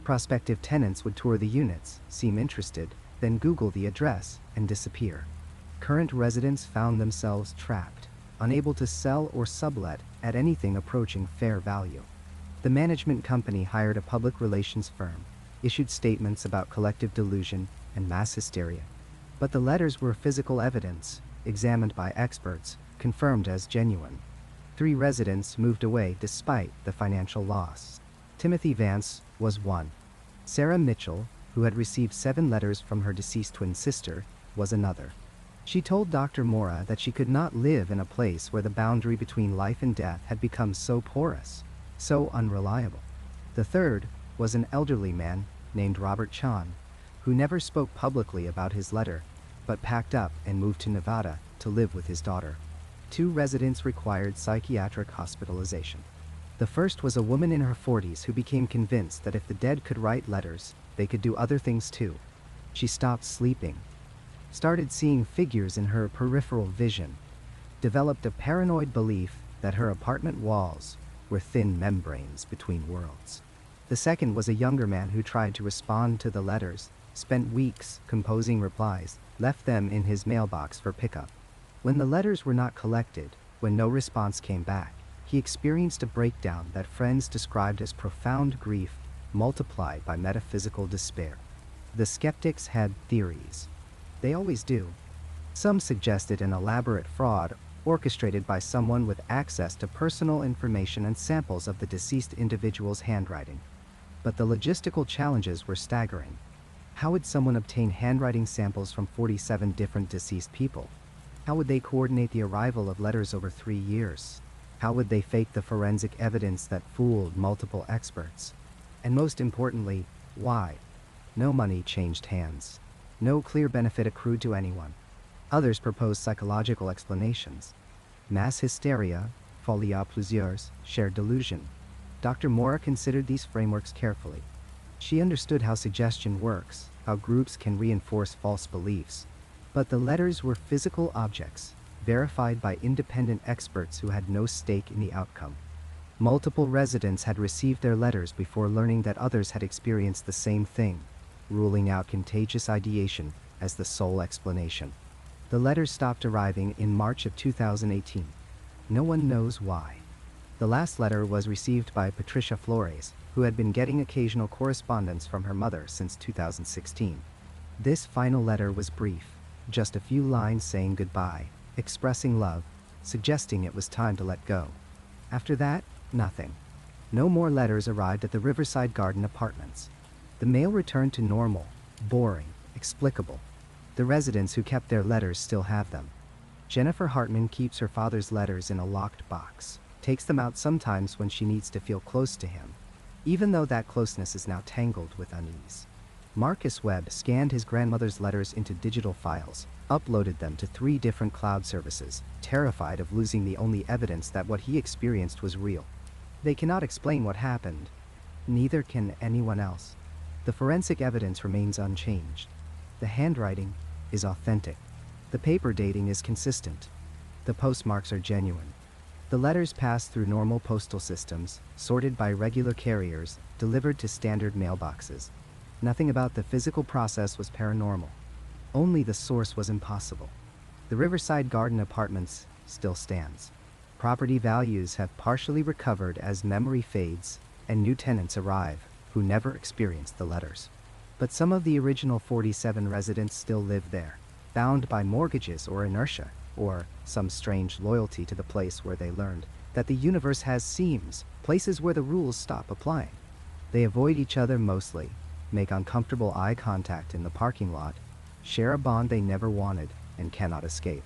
Speaker 1: Prospective tenants would tour the units, seem interested, then Google the address and disappear. Current residents found themselves trapped, unable to sell or sublet at anything approaching fair value. The management company hired a public relations firm, issued statements about collective delusion and mass hysteria. But the letters were physical evidence, examined by experts, confirmed as genuine. 3 residents moved away despite the financial loss. Timothy Vance was one. Sarah Mitchell, who had received 7 letters from her deceased twin sister, was another. She told Dr. Mora that she could not live in a place where the boundary between life and death had become so porous, so unreliable. The 3rd was an elderly man named Robert Chen, who never spoke publicly about his letter, but packed up and moved to Nevada to live with his daughter. 2 residents required psychiatric hospitalization. The first was a woman in her 40s who became convinced that if the dead could write letters, they could do other things too. She stopped sleeping, started seeing figures in her peripheral vision, developed a paranoid belief that her apartment walls were thin membranes between worlds. The second was a younger man who tried to respond to the letters, spent weeks composing replies, left them in his mailbox for pickup. When the letters were not collected, when no response came back, he experienced a breakdown that friends described as profound grief multiplied by metaphysical despair. The skeptics had theories. They always do. Some suggested an elaborate fraud orchestrated by someone with access to personal information and samples of the deceased individual's handwriting. But the logistical challenges were staggering. How would someone obtain handwriting samples from 47 different deceased people? How would they coordinate the arrival of letters over 3 years? How would they fake the forensic evidence that fooled multiple experts? And most importantly, why? No money changed hands. No clear benefit accrued to anyone. Others proposed psychological explanations. Mass hysteria, folie à plusieurs, shared delusion. Dr. Mora considered these frameworks carefully. She understood how suggestion works, how groups can reinforce false beliefs. But the letters were physical objects, verified by independent experts who had no stake in the outcome. Multiple residents had received their letters before learning that others had experienced the same thing, ruling out contagious ideation as the sole explanation. The letters stopped arriving in March of 2018. No one knows why. The last letter was received by Patricia Flores, who had been getting occasional correspondence from her mother since 2016. This final letter was brief, just a few lines saying goodbye, expressing love, suggesting it was time to let go. After that, nothing. No more letters arrived at the Riverside Garden apartments. The mail returned to normal, boring, explicable. The residents who kept their letters still have them. Jennifer Hartman keeps her father's letters in a locked box, takes them out sometimes when she needs to feel close to him, even though that closeness is now tangled with unease. Marcus Webb scanned his grandmother's letters into digital files, uploaded them to 3 different cloud services, terrified of losing the only evidence that what he experienced was real. They cannot explain what happened. Neither can anyone else. The forensic evidence remains unchanged. The handwriting is authentic. The paper dating is consistent. The postmarks are genuine. The letters pass through normal postal systems, sorted by regular carriers, delivered to standard mailboxes. Nothing about the physical process was paranormal. Only the source was impossible. The Riverside Garden Apartments still stands. Property values have partially recovered as memory fades and new tenants arrive who never experienced the letters. But some of the original 47 residents still live there, bound by mortgages or inertia, or some strange loyalty to the place where they learned that the universe has seams, places where the rules stop applying. They avoid each other mostly, make uncomfortable eye contact in the parking lot, share a bond they never wanted and cannot escape.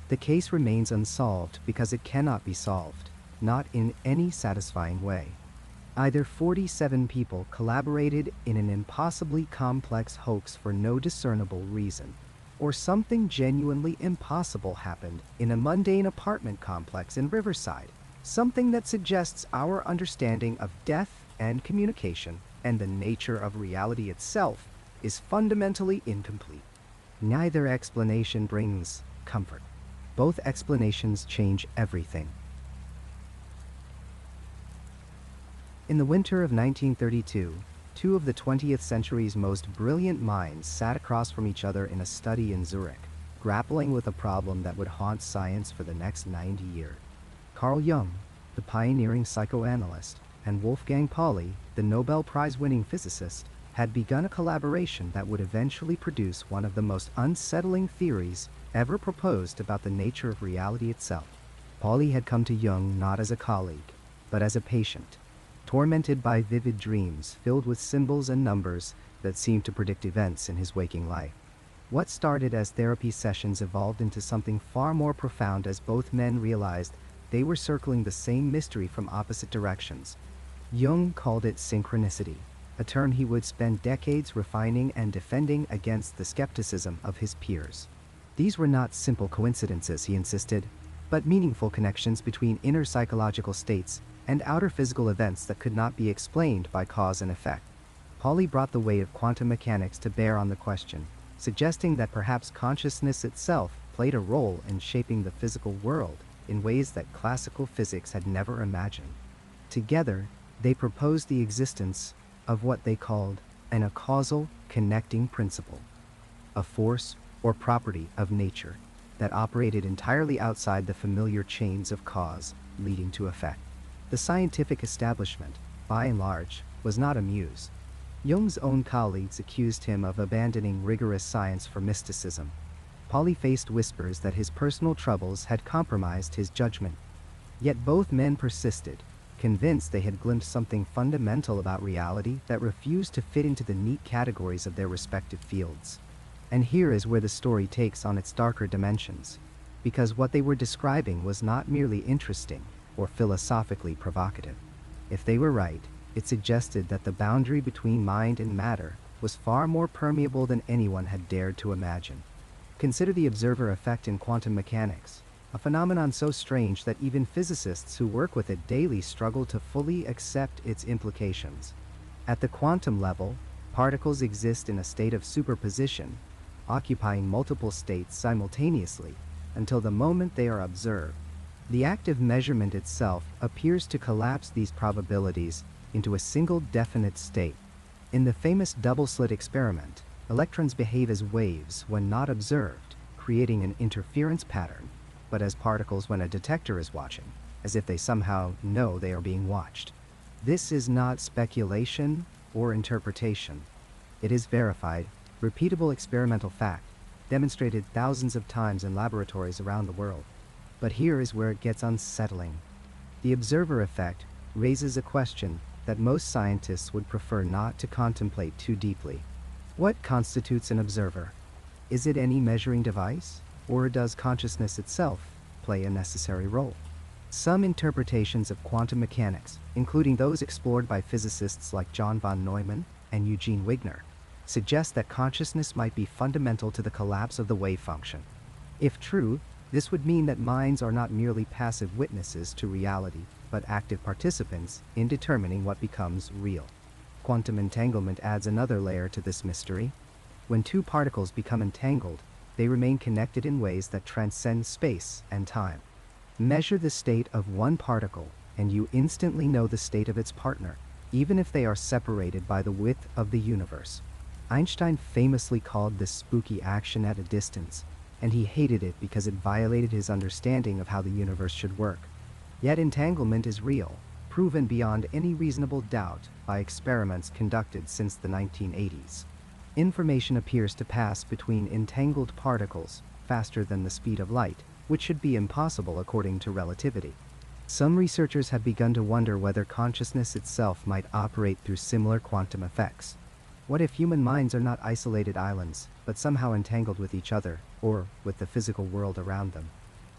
Speaker 1: The case remains unsolved because it cannot be solved, not in any satisfying way. Either 47 people collaborated in an impossibly complex hoax for no discernible reason, or something genuinely impossible happened in a mundane apartment complex in Riverside, something that suggests our understanding of death and communication and the nature of reality itself is fundamentally incomplete. Neither explanation brings comfort. Both explanations change everything. In the winter of 1932, 2 of the 20th century's most brilliant minds sat across from each other in a study in Zurich, grappling with a problem that would haunt science for the next 90 years. Carl Jung, the pioneering psychoanalyst, and Wolfgang Pauli, the Nobel Prize-winning physicist, had begun a collaboration that would eventually produce one of the most unsettling theories ever proposed about the nature of reality itself. Pauli had come to Jung not as a colleague, but as a patient, tormented by vivid dreams filled with symbols and numbers that seemed to predict events in his waking life. What started as therapy sessions evolved into something far more profound as both men realized they were circling the same mystery from opposite directions. Jung called it synchronicity, a term he would spend decades refining and defending against the skepticism of his peers. These were not simple coincidences, he insisted, but meaningful connections between inner psychological states and outer physical events that could not be explained by cause and effect. Pauli brought the weight of quantum mechanics to bear on the question, suggesting that perhaps consciousness itself played a role in shaping the physical world in ways that classical physics had never imagined. Together, they proposed the existence of what they called an acausal connecting principle, a force or property of nature that operated entirely outside the familiar chains of cause leading to effect. The scientific establishment, by and large, was not amused. Jung's own colleagues accused him of abandoning rigorous science for mysticism. Pauli faced whispers that his personal troubles had compromised his judgment. Yet both men persisted, convinced they had glimpsed something fundamental about reality that refused to fit into the neat categories of their respective fields. And here is where the story takes on its darker dimensions, because what they were describing was not merely interesting or philosophically provocative. If they were right, it suggested that the boundary between mind and matter was far more permeable than anyone had dared to imagine. Consider the observer effect in quantum mechanics, a phenomenon so strange that even physicists who work with it daily struggle to fully accept its implications. At the quantum level, particles exist in a state of superposition, occupying multiple states simultaneously until the moment they are observed. The act of measurement itself appears to collapse these probabilities into a single definite state. In the famous double-slit experiment, electrons behave as waves when not observed, creating an interference pattern, but as particles when a detector is watching. as if they somehow know they are being watched. This is not speculation or interpretation. It is verified, repeatable experimental fact, demonstrated thousands of times in laboratories around the world. But here is where it gets unsettling. The observer effect raises a question that most scientists would prefer not to contemplate too deeply. What constitutes an observer? Is it any measuring device, or does consciousness itself play a necessary role? Some interpretations of quantum mechanics, including those explored by physicists like John von Neumann and Eugene Wigner, suggest that consciousness might be fundamental to the collapse of the wave function. If true, this would mean that minds are not merely passive witnesses to reality, but active participants in determining what becomes real. Quantum entanglement adds another layer to this mystery. When two particles become entangled, they remain connected in ways that transcend space and time. Measure the state of one particle, and you instantly know the state of its partner, even if they are separated by the width of the universe. Einstein famously called this spooky action at a distance, and he hated it because it violated his understanding of how the universe should work. Yet entanglement is real, proven beyond any reasonable doubt by experiments conducted since the 1980s. Information appears to pass between entangled particles faster than the speed of light, which should be impossible according to relativity. Some researchers have begun to wonder whether consciousness itself might operate through similar quantum effects. What if human minds are not isolated islands, but somehow entangled with each other, or with the physical world around them?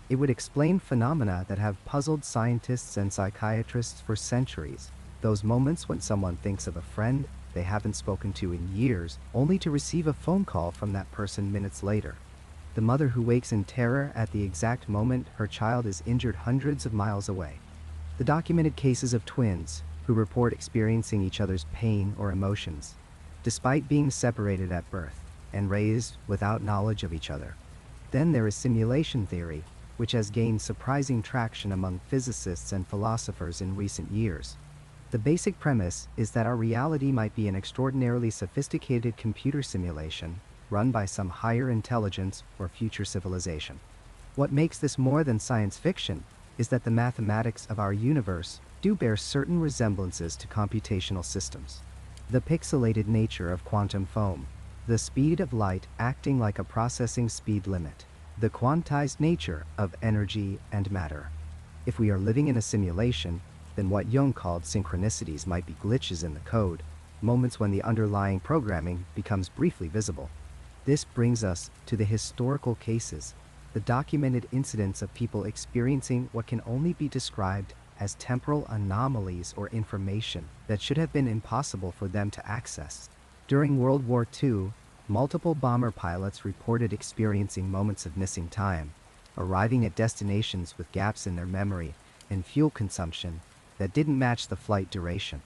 Speaker 1: It would explain phenomena that have puzzled scientists and psychiatrists for centuries. Those moments when someone thinks of a friend they haven't spoken to in years, only to receive a phone call from that person minutes later. The mother who wakes in terror at the exact moment her child is injured hundreds of miles away. The documented cases of twins who report experiencing each other's pain or emotions, despite being separated at birth and raised without knowledge of each other. Then there is simulation theory, which has gained surprising traction among physicists and philosophers in recent years. The basic premise is that our reality might be an extraordinarily sophisticated computer simulation run by some higher intelligence or future civilization. What makes this more than science fiction is that the mathematics of our universe do bear certain resemblances to computational systems. The pixelated nature of quantum foam, the speed of light acting like a processing speed limit, the quantized nature of energy and matter. If we are living in a simulation, then what Jung called synchronicities might be glitches in the code, moments when the underlying programming becomes briefly visible. This brings us to the historical cases, the documented incidents of people experiencing what can only be described as temporal anomalies or information that should have been impossible for them to access. During World War II, multiple bomber pilots reported experiencing moments of missing time, arriving at destinations with gaps in their memory and fuel consumption that didn't match the flight duration.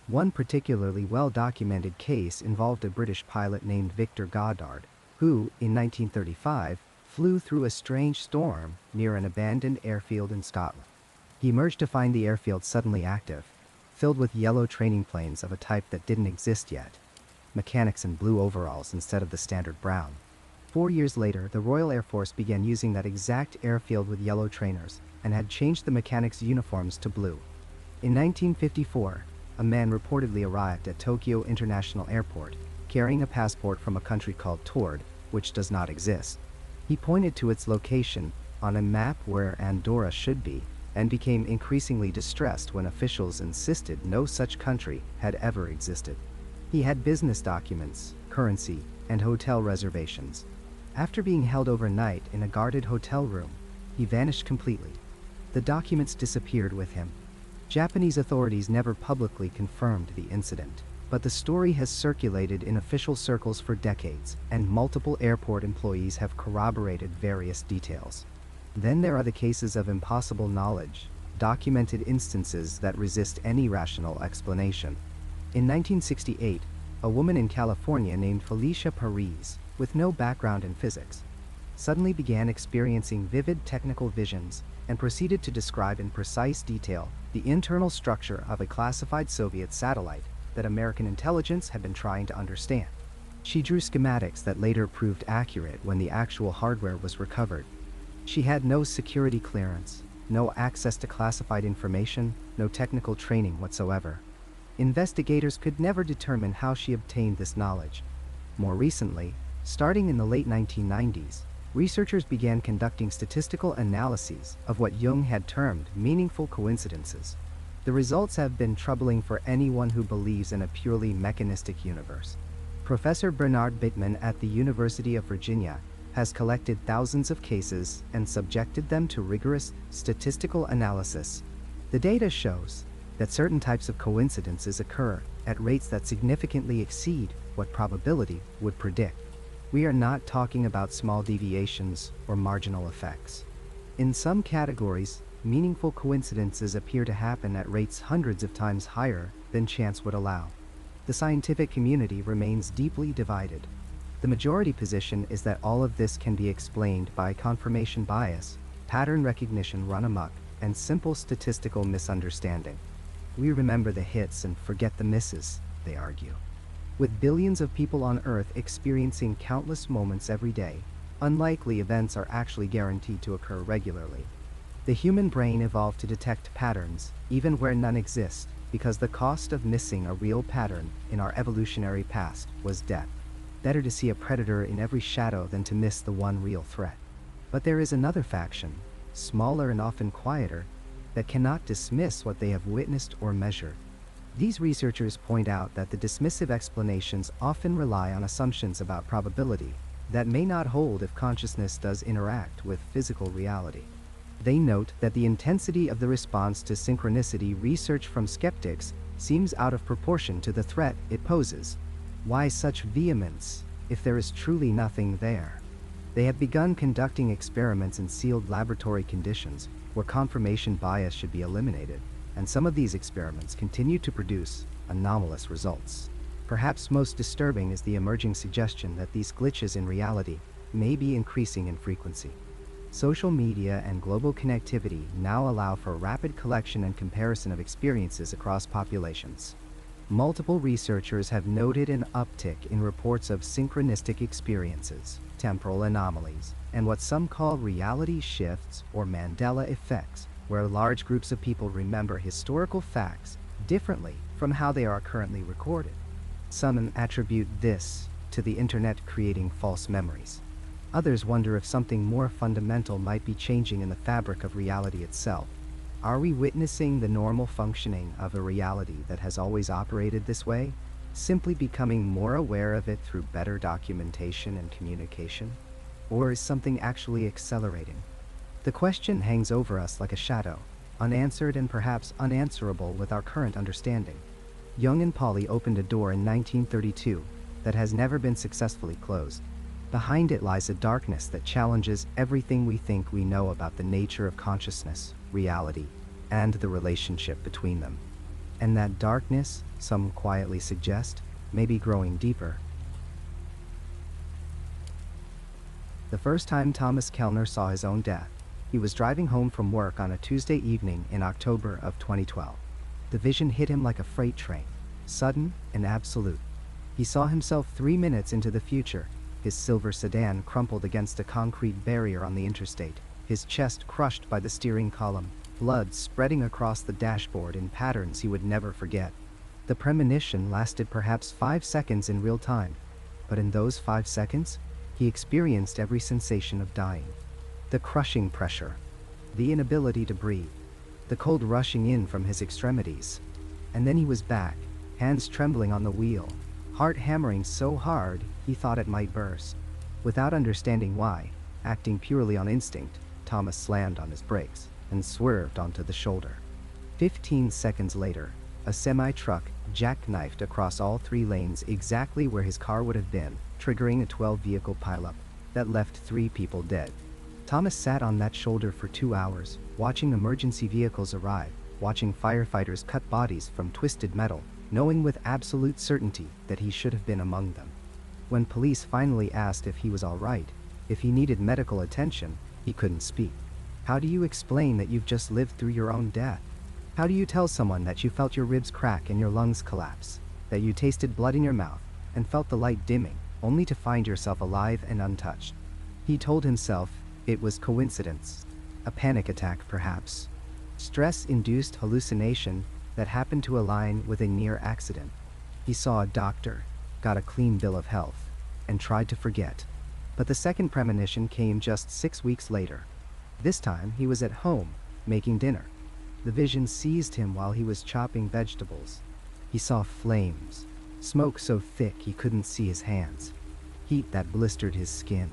Speaker 1: One particularly well-documented case involved a British pilot named Victor Goddard, who, in 1935, flew through a strange storm near an abandoned airfield in Scotland. He emerged to find the airfield suddenly active, filled with yellow training planes of a type that didn't exist yet, mechanics in blue overalls instead of the standard brown. 4 years later, the Royal Air Force began using that exact airfield with yellow trainers and had changed the mechanics' uniforms to blue. In 1954, a man reportedly arrived at Tokyo International Airport carrying a passport from a country called Tord, which does not exist. He pointed to its location on a map where Andorra should be and became increasingly distressed when officials insisted no such country had ever existed. He had business documents, currency, and hotel reservations. After being held overnight in a guarded hotel room, he vanished completely. The documents disappeared with him. Japanese authorities never publicly confirmed the incident, but the story has circulated in official circles for decades, and multiple airport employees have corroborated various details. Then there are the cases of impossible knowledge, documented instances that resist any rational explanation. In 1968, a woman in California named Felicia Paris, with no background in physics, suddenly began experiencing vivid technical visions and proceeded to describe in precise detail the internal structure of a classified Soviet satellite that American intelligence had been trying to understand. She drew schematics that later proved accurate when the actual hardware was recovered. She had no security clearance, no access to classified information, no technical training whatsoever. Investigators could never determine how she obtained this knowledge. More recently, starting in the late 1990s, researchers began conducting statistical analyses of what Jung had termed meaningful coincidences. The results have been troubling for anyone who believes in a purely mechanistic universe. Professor Bernard Bittman at the University of Virginia has collected thousands of cases and subjected them to rigorous statistical analysis. The data shows that certain types of coincidences occur at rates that significantly exceed what probability would predict. We are not talking about small deviations or marginal effects. In some categories, meaningful coincidences appear to happen at rates hundreds of times higher than chance would allow. The scientific community remains deeply divided. The majority position is that all of this can be explained by confirmation bias, pattern recognition run amok, and simple statistical misunderstanding. We remember the hits and forget the misses, they argue. With billions of people on Earth experiencing countless moments every day, unlikely events are actually guaranteed to occur regularly. The human brain evolved to detect patterns, even where none exist, because the cost of missing a real pattern in our evolutionary past was death. Better to see a predator in every shadow than to miss the one real threat. But there is another faction, smaller and often quieter, that cannot dismiss what they have witnessed or measured. These researchers point out that the dismissive explanations often rely on assumptions about probability that may not hold if consciousness does interact with physical reality. They note that the intensity of the response to synchronicity research from skeptics seems out of proportion to the threat it poses. Why such vehemence, if there is truly nothing there? They have begun conducting experiments in sealed laboratory conditions where confirmation bias should be eliminated, and some of these experiments continue to produce anomalous results. Perhaps most disturbing is the emerging suggestion that these glitches in reality may be increasing in frequency. Social media and global connectivity now allow for rapid collection and comparison of experiences across populations. Multiple researchers have noted an uptick in reports of synchronistic experiences, temporal anomalies, and what some call reality shifts or Mandela effects, where large groups of people remember historical facts differently from how they are currently recorded. Some attribute this to the internet creating false memories. Others wonder if something more fundamental might be changing in the fabric of reality itself. Are we witnessing the normal functioning of a reality that has always operated this way, simply becoming more aware of it through better documentation and communication? Or is something actually accelerating? The question hangs over us like a shadow, unanswered and perhaps unanswerable with our current understanding. Jung and Pauli opened a door in 1932 that has never been successfully closed. Behind it lies a darkness that challenges everything we think we know about the nature of consciousness, reality, and the relationship between them. And that darkness, some quietly suggest, may be growing deeper. The first time Thomas Kellner saw his own death, he was driving home from work on a Tuesday evening in October of 2012. The vision hit him like a freight train, sudden and absolute. He saw himself 3 minutes into the future, his silver sedan crumpled against a concrete barrier on the interstate, his chest crushed by the steering column, blood spreading across the dashboard in patterns he would never forget. The premonition lasted perhaps 5 seconds in real time, but in those 5 seconds, he experienced every sensation of dying. The crushing pressure, the inability to breathe, the cold rushing in from his extremities. And then he was back, hands trembling on the wheel, heart hammering so hard he thought it might burst. Without understanding why, acting purely on instinct, Thomas slammed on his brakes and swerved onto the shoulder. 15 seconds later, a semi-truck jackknifed across all 3 lanes exactly where his car would have been, triggering a 12-vehicle pileup that left 3 people dead. Thomas sat on that shoulder for 2 hours, watching emergency vehicles arrive, watching firefighters cut bodies from twisted metal, knowing with absolute certainty that he should have been among them. When police finally asked if he was all right, if he needed medical attention, he couldn't speak. How do you explain that you've just lived through your own death? How do you tell someone that you felt your ribs crack and your lungs collapse, that you tasted blood in your mouth and felt the light dimming, only to find yourself alive and untouched? He told himself it was coincidence. A panic attack, perhaps. Stress-induced hallucination that happened to align with a near accident. He saw a doctor, got a clean bill of health, and tried to forget. But the second premonition came just 6 weeks later. This time, he was at home, making dinner. The vision seized him while he was chopping vegetables. He saw flames, smoke so thick he couldn't see his hands, heat that blistered his skin.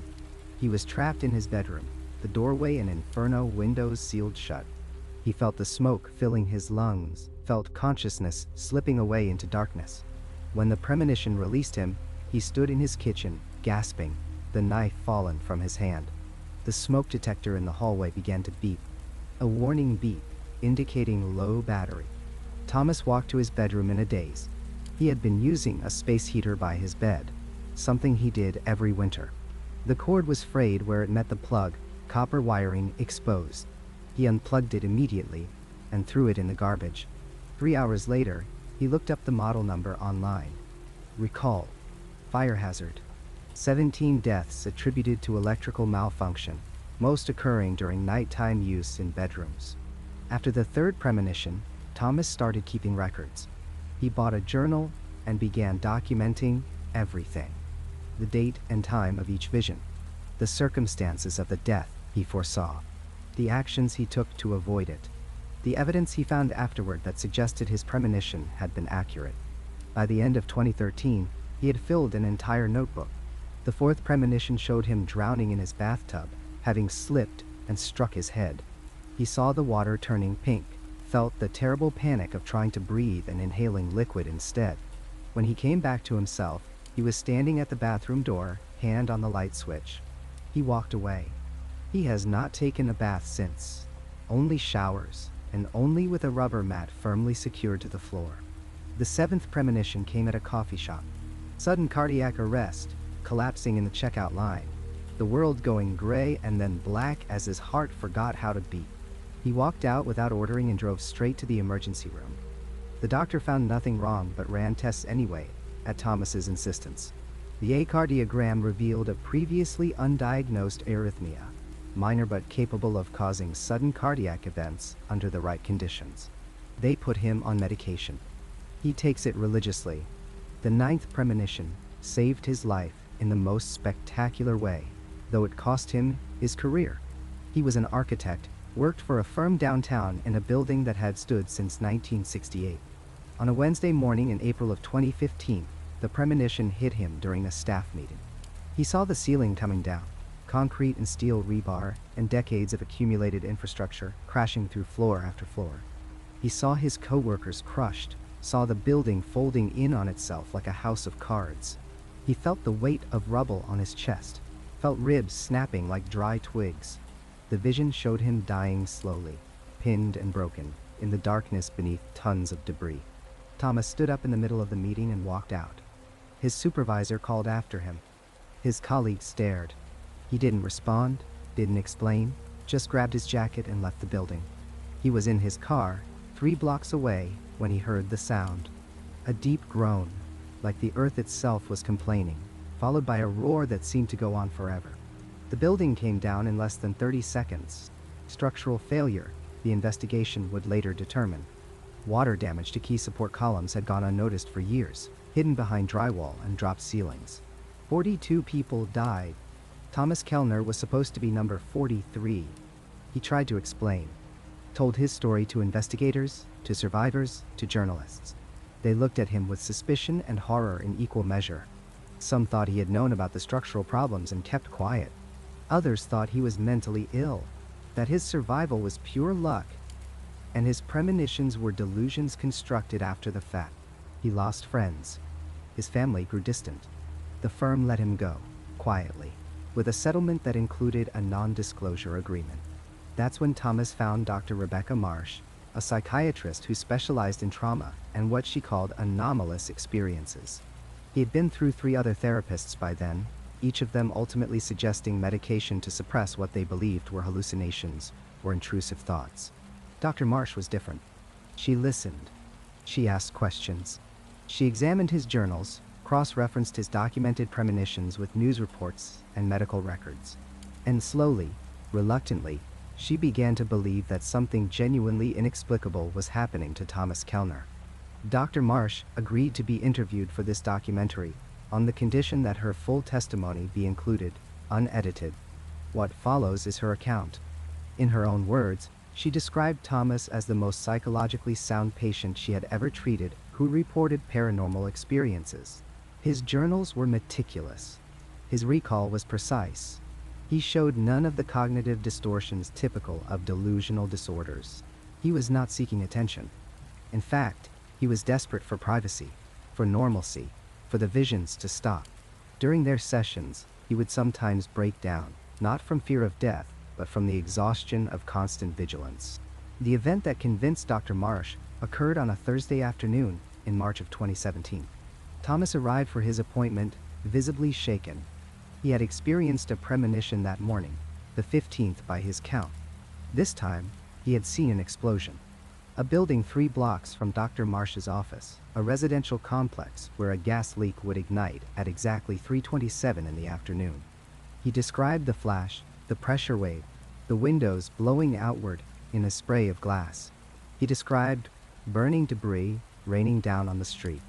Speaker 1: He was trapped in his bedroom, the doorway an inferno, windows sealed shut. He felt the smoke filling his lungs, felt consciousness slipping away into darkness. When the premonition released him, he stood in his kitchen, gasping, the knife fallen from his hand. The smoke detector in the hallway began to beep. A warning beep, indicating low battery. Thomas walked to his bedroom in a daze. He had been using a space heater by his bed, something he did every winter. The cord was frayed where it met the plug, copper wiring exposed. He unplugged it immediately and threw it in the garbage. 3 hours later, he looked up the model number online. Recall. Fire hazard. 17 deaths attributed to electrical malfunction, most occurring during nighttime use in bedrooms. After the third premonition, Thomas started keeping records. He bought a journal and began documenting everything. The date and time of each vision, the circumstances of the death he foresaw, the actions he took to avoid it, the evidence he found afterward that suggested his premonition had been accurate. By the end of 2013, he had filled an entire notebook. The fourth premonition showed him drowning in his bathtub, having slipped and struck his head. He saw the water turning pink, felt the terrible panic of trying to breathe and inhaling liquid instead. When he came back to himself, he was standing at the bathroom door, hand on the light switch. He walked away. He has not taken a bath since. Only showers, and only with a rubber mat firmly secured to the floor. The seventh premonition came at a coffee shop. Sudden cardiac arrest, collapsing in the checkout line. The world going gray and then black as his heart forgot how to beat. He walked out without ordering and drove straight to the emergency room. The doctor found nothing wrong but ran tests anyway, at Thomas's insistence. The echocardiogram revealed a previously undiagnosed arrhythmia, minor but capable of causing sudden cardiac events under the right conditions. They put him on medication. He takes it religiously. The ninth premonition saved his life in the most spectacular way, though it cost him his career. He was an architect, worked for a firm downtown in a building that had stood since 1968. On a Wednesday morning in April of 2015, the premonition hit him during a staff meeting. He saw the ceiling coming down, concrete and steel rebar, and decades of accumulated infrastructure crashing through floor after floor. He saw his co-workers crushed, saw the building folding in on itself like a house of cards. He felt the weight of rubble on his chest, felt ribs snapping like dry twigs. The vision showed him dying slowly, pinned and broken, in the darkness beneath tons of debris. Thomas stood up in the middle of the meeting and walked out. His supervisor called after him. His colleague stared. He didn't respond, didn't explain, just grabbed his jacket and left the building. He was in his car, 3 blocks away, when he heard the sound. A deep groan, like the earth itself was complaining, followed by a roar that seemed to go on forever. The building came down in less than 30 seconds. Structural failure, the investigation would later determine. Water damage to key support columns had gone unnoticed for years, hidden behind drywall and dropped ceilings. 42 people died. Thomas Kellner was supposed to be number 43. He tried to explain, told his story to investigators, to survivors, to journalists. They looked at him with suspicion and horror in equal measure. Some thought he had known about the structural problems and kept quiet. Others thought he was mentally ill, that his survival was pure luck, and his premonitions were delusions constructed after the fact. He lost friends. His family grew distant. The firm let him go, quietly, with a settlement that included a non-disclosure agreement. That's when Thomas found Dr. Rebecca Marsh, a psychiatrist who specialized in trauma and what she called anomalous experiences. He had been through 3 other therapists by then, each of them ultimately suggesting medication to suppress what they believed were hallucinations or intrusive thoughts. Dr. Marsh was different. She listened. She asked questions. She examined his journals, cross-referenced his documented premonitions with news reports and medical records. And slowly, reluctantly, She began to believe that something genuinely inexplicable was happening to Thomas Kellner. Dr. Marsh agreed to be interviewed for this documentary, on the condition that her full testimony be included, unedited. What follows is her account. In her own words, she described Thomas as the most psychologically sound patient she had ever treated who reported paranormal experiences. His journals were meticulous. His recall was precise. He showed none of the cognitive distortions typical of delusional disorders. He was not seeking attention. In fact, he was desperate for privacy, for normalcy, for the visions to stop. During their sessions, he would sometimes break down, not from fear of death, but from the exhaustion of constant vigilance. The event that convinced Dr. Marsh occurred on a Thursday afternoon in March of 2017. Thomas arrived for his appointment, visibly shaken. He had experienced a premonition that morning, the 15th by his count. This time, he had seen an explosion. A building 3 blocks from Dr. Marsh's office, a residential complex where a gas leak would ignite at exactly 3:27 in the afternoon. He described the flash, the pressure wave, the windows blowing outward in a spray of glass. He described burning debris raining down on the street.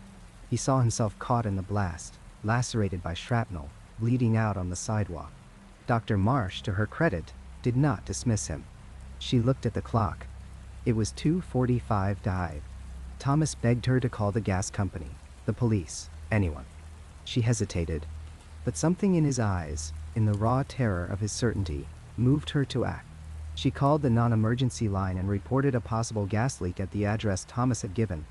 Speaker 1: He saw himself caught in the blast, lacerated by shrapnel, bleeding out on the sidewalk. Dr. Marsh, to her credit, did not dismiss him. She looked at the clock. It was 2:45. Thomas begged her to call the gas company, the police, anyone. She hesitated, but something in his eyes, in the raw terror of his certainty, moved her to act. She called the non-emergency line and reported a possible gas leak at the address Thomas had given.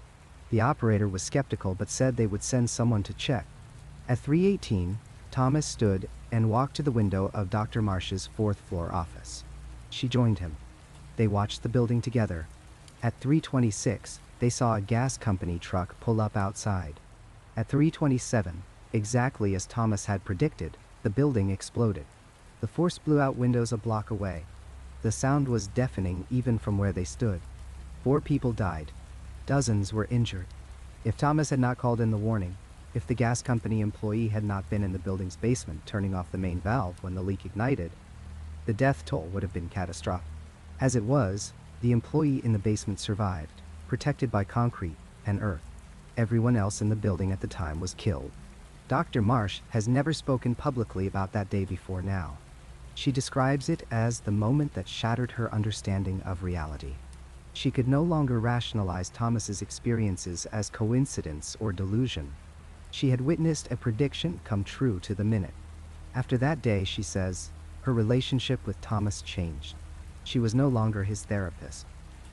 Speaker 1: The operator was skeptical but said they would send someone to check. At 3:18, Thomas stood and walked to the window of Dr. Marsh's 4th-floor office. She joined him. They watched the building together. At 3:26, they saw a gas company truck pull up outside. At 3:27, exactly as Thomas had predicted, the building exploded. The force blew out windows a block away. The sound was deafening even from where they stood. 4 people died. Dozens were injured. If Thomas had not called in the warning, if the gas company employee had not been in the building's basement turning off the main valve when the leak ignited, the death toll would have been catastrophic. As it was, the employee in the basement survived, protected by concrete and earth. Everyone else in the building at the time was killed. Dr. Marsh has never spoken publicly about that day before now. She describes it as the moment that shattered her understanding of reality. She could no longer rationalize Thomas's experiences as coincidence or delusion. She had witnessed a prediction come true to the minute. After that day, she says, her relationship with Thomas changed. She was no longer his therapist.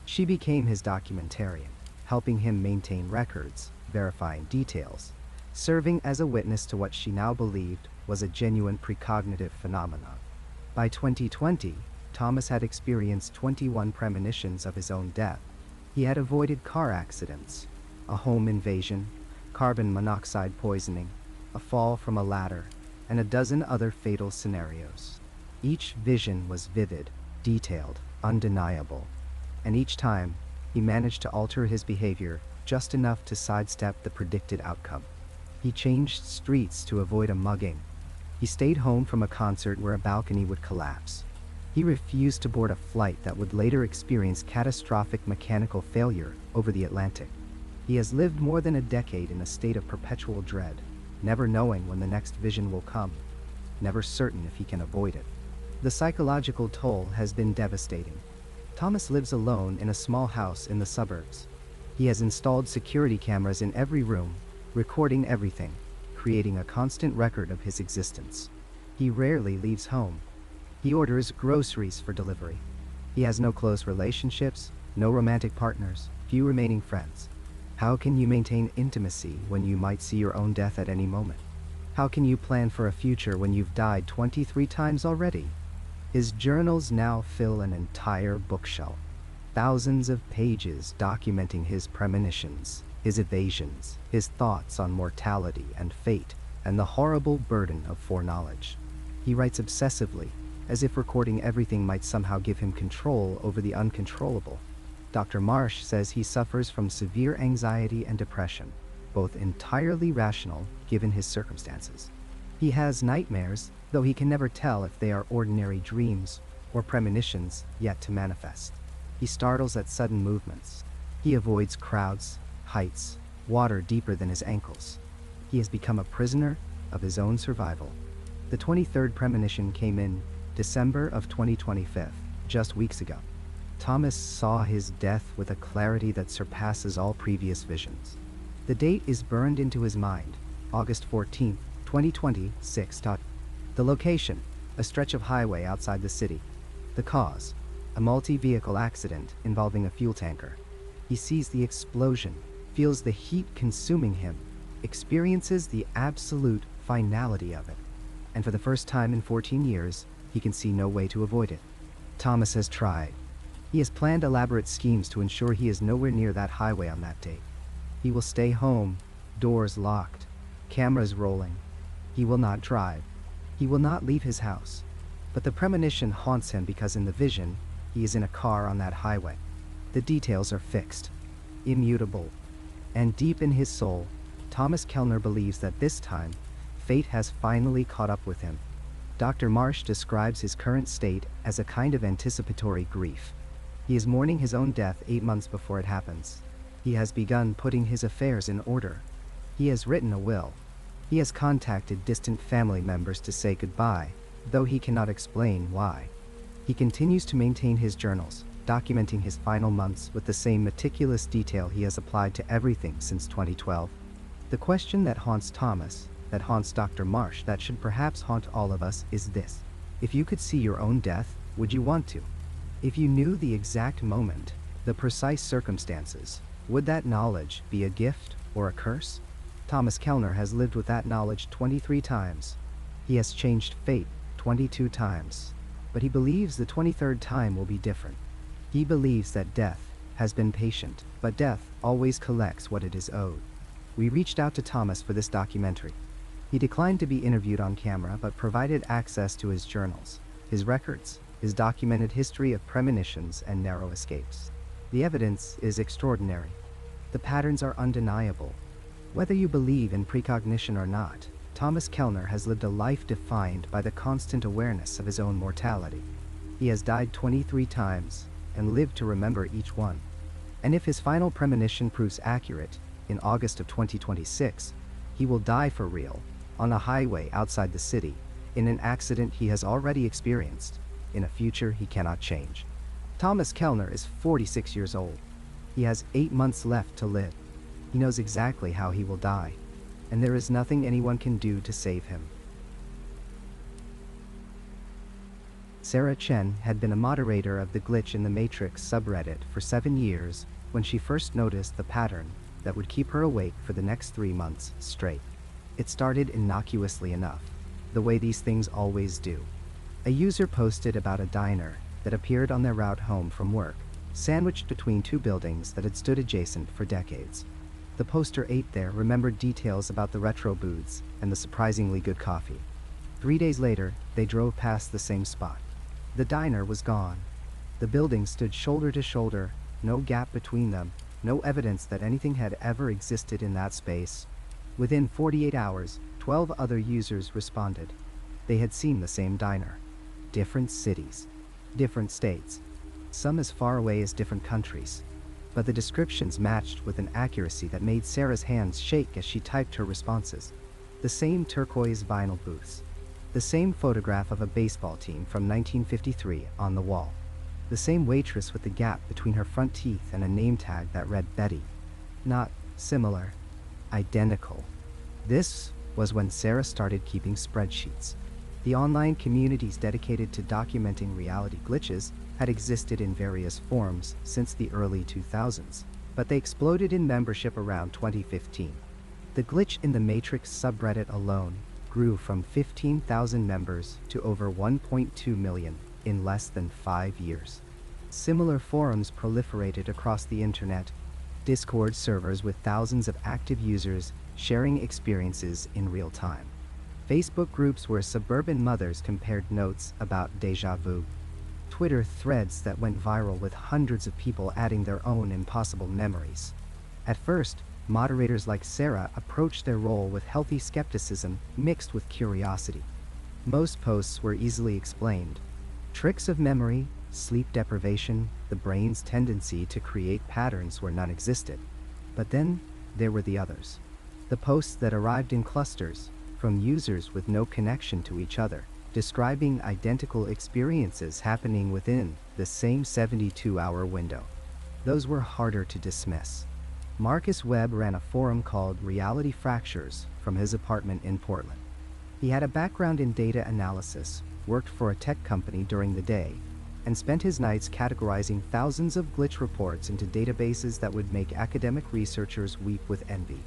Speaker 1: She became his documentarian, helping him maintain records, verifying details, serving as a witness to what she now believed was a genuine precognitive phenomenon. By 2020, Thomas had experienced 21 premonitions of his own death. He had avoided car accidents, a home invasion, carbon monoxide poisoning, a fall from a ladder, and a dozen other fatal scenarios. Each vision was vivid, detailed, undeniable, and each time, he managed to alter his behavior just enough to sidestep the predicted outcome. He changed streets to avoid a mugging. He stayed home from a concert where a balcony would collapse. He refused to board a flight that would later experience catastrophic mechanical failure over the Atlantic. He has lived more than a decade in a state of perpetual dread, never knowing when the next vision will come, never certain if he can avoid it. The psychological toll has been devastating. Thomas lives alone in a small house in the suburbs. He has installed security cameras in every room, recording everything, creating a constant record of his existence. He rarely leaves home. He orders groceries for delivery. He has no close relationships, no romantic partners, few remaining friends. How can you maintain intimacy when you might see your own death at any moment? How can you plan for a future when you've died 23 times already? His journals now fill an entire bookshelf. Thousands of pages documenting his premonitions, his evasions, his thoughts on mortality and fate, and the horrible burden of foreknowledge. He writes obsessively, as if recording everything might somehow give him control over the uncontrollable. Dr. Marsh says he suffers from severe anxiety and depression, both entirely rational given his circumstances. He has nightmares, though he can never tell if they are ordinary dreams or premonitions yet to manifest. He startles at sudden movements. He avoids crowds, heights, water deeper than his ankles. He has become a prisoner of his own survival. The 23rd premonition came in December of 2025, just weeks ago. Thomas saw his death with a clarity that surpasses all previous visions. The date is burned into his mind, August 14, 2026. The location, a stretch of highway outside the city. The cause, a multi-vehicle accident involving a fuel tanker. He sees the explosion, feels the heat consuming him, experiences the absolute finality of it. And for the first time in 14 years, he can see no way to avoid it. Thomas has tried. He has planned elaborate schemes to ensure he is nowhere near that highway on that date. He will stay home, doors locked, cameras rolling. He will not drive. He will not leave his house. But the premonition haunts him because in the vision, he is in a car on that highway. The details are fixed, immutable, and deep in his soul, Thomas Kellner believes that this time, fate has finally caught up with him. Dr. Marsh describes his current state as a kind of anticipatory grief. He is mourning his own death 8 months before it happens. He has begun putting his affairs in order. He has written a will. He has contacted distant family members to say goodbye, though he cannot explain why. He continues to maintain his journals, documenting his final months with the same meticulous detail he has applied to everything since 2012. The question that haunts Thomas, that haunts Dr. Marsh, that should perhaps haunt all of us is this. If you could see your own death, would you want to? If you knew the exact moment, the precise circumstances, would that knowledge be a gift or a curse? Thomas Kellner has lived with that knowledge 23 times. He has changed fate 22 times. But he believes the 23rd time will be different. He believes that death has been patient, but death always collects what it is owed. We reached out to Thomas for this documentary. He declined to be interviewed on camera, but provided access to his journals, his records, his documented history of premonitions and narrow escapes. The evidence is extraordinary. The patterns are undeniable. Whether you believe in precognition or not, Thomas Kellner has lived a life defined by the constant awareness of his own mortality. He has died 23 times and lived to remember each one. And if his final premonition proves accurate, in August of 2026, he will die for real, on a highway outside the city, in an accident he has already experienced, in a future he cannot change. Thomas Kellner is 46 years old. He has 8 months left to live. He knows exactly how he will die, and there is nothing anyone can do to save him. Sarah Chen had been a moderator of the Glitch in the Matrix subreddit for 7 years when she first noticed the pattern that would keep her awake for the next 3 months straight. It started innocuously enough, the way these things always do. A user posted about a diner that appeared on their route home from work, sandwiched between 2 buildings that had stood adjacent for decades. The poster ate there remembered details about the retro booths and the surprisingly good coffee. 3 days later, they drove past the same spot. The diner was gone. The buildings stood shoulder to shoulder, no gap between them, no evidence that anything had ever existed in that space. Within 48 hours, 12 other users responded. They had seen the same diner. Different cities, different states, some as far away as different countries. But the descriptions matched with an accuracy that made Sarah's hands shake as she typed her responses. The same turquoise vinyl booths. The same photograph of a baseball team from 1953 on the wall. The same waitress with the gap between her front teeth and a name tag that read Betty. Not similar, identical. This was when Sarah started keeping spreadsheets. The online communities dedicated to documenting reality glitches had existed in various forms since the early 2000s, but they exploded in membership around 2015. The Glitch in the Matrix subreddit alone grew from 15,000 members to over 1.2 million in less than 5 years. Similar forums proliferated across the internet, Discord servers with thousands of active users sharing experiences in real time. Facebook groups where suburban mothers compared notes about déjà vu. Twitter threads that went viral with hundreds of people adding their own impossible memories. At first, moderators like Sarah approached their role with healthy skepticism mixed with curiosity. Most posts were easily explained. Tricks of memory, sleep deprivation, the brain's tendency to create patterns where none existed. But then, there were the others. The posts that arrived in clusters, from users with no connection to each other, describing identical experiences happening within the same 72-hour window. Those were harder to dismiss. Marcus Webb ran a forum called Reality Fractures from his apartment in Portland. He had a background in data analysis, worked for a tech company during the day, and spent his nights categorizing thousands of glitch reports into databases that would make academic researchers weep with envy.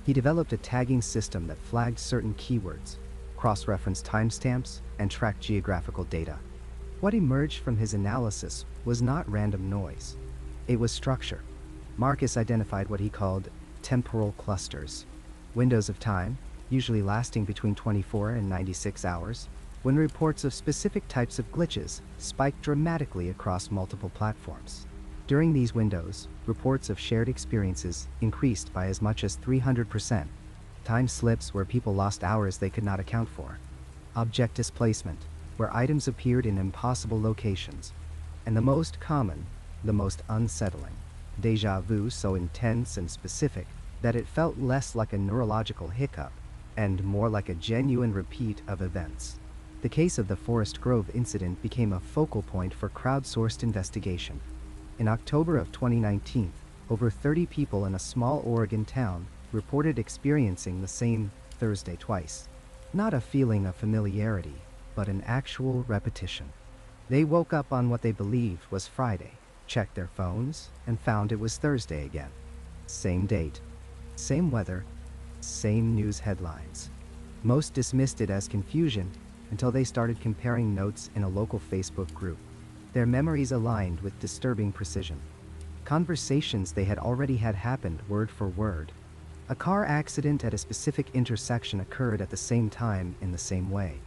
Speaker 1: He developed a tagging system that flagged certain keywords, cross-referenced timestamps, and tracked geographical data. What emerged from his analysis was not random noise. It was structure. Marcus identified what he called temporal clusters, windows of time, usually lasting between 24 and 96 hours, when reports of specific types of glitches spiked dramatically across multiple platforms. During these windows, reports of shared experiences increased by as much as 300%. Time slips where people lost hours they could not account for. Object displacement, where items appeared in impossible locations. And the most common, the most unsettling, déjà vu so intense and specific that it felt less like a neurological hiccup and more like a genuine repeat of events. The case of the Forest Grove incident became a focal point for crowdsourced investigation. In October of 2019, over 30 people in a small Oregon town reported experiencing the same Thursday twice. Not a feeling of familiarity, but an actual repetition. They woke up on what they believed was Friday, checked their phones, and found it was Thursday again. Same date, same weather, same news headlines. Most dismissed it as confusion until they started comparing notes in a local Facebook group. Their memories aligned with disturbing precision. Conversations they had already had happened word for word. A car accident at a specific intersection occurred at the same time in the same way.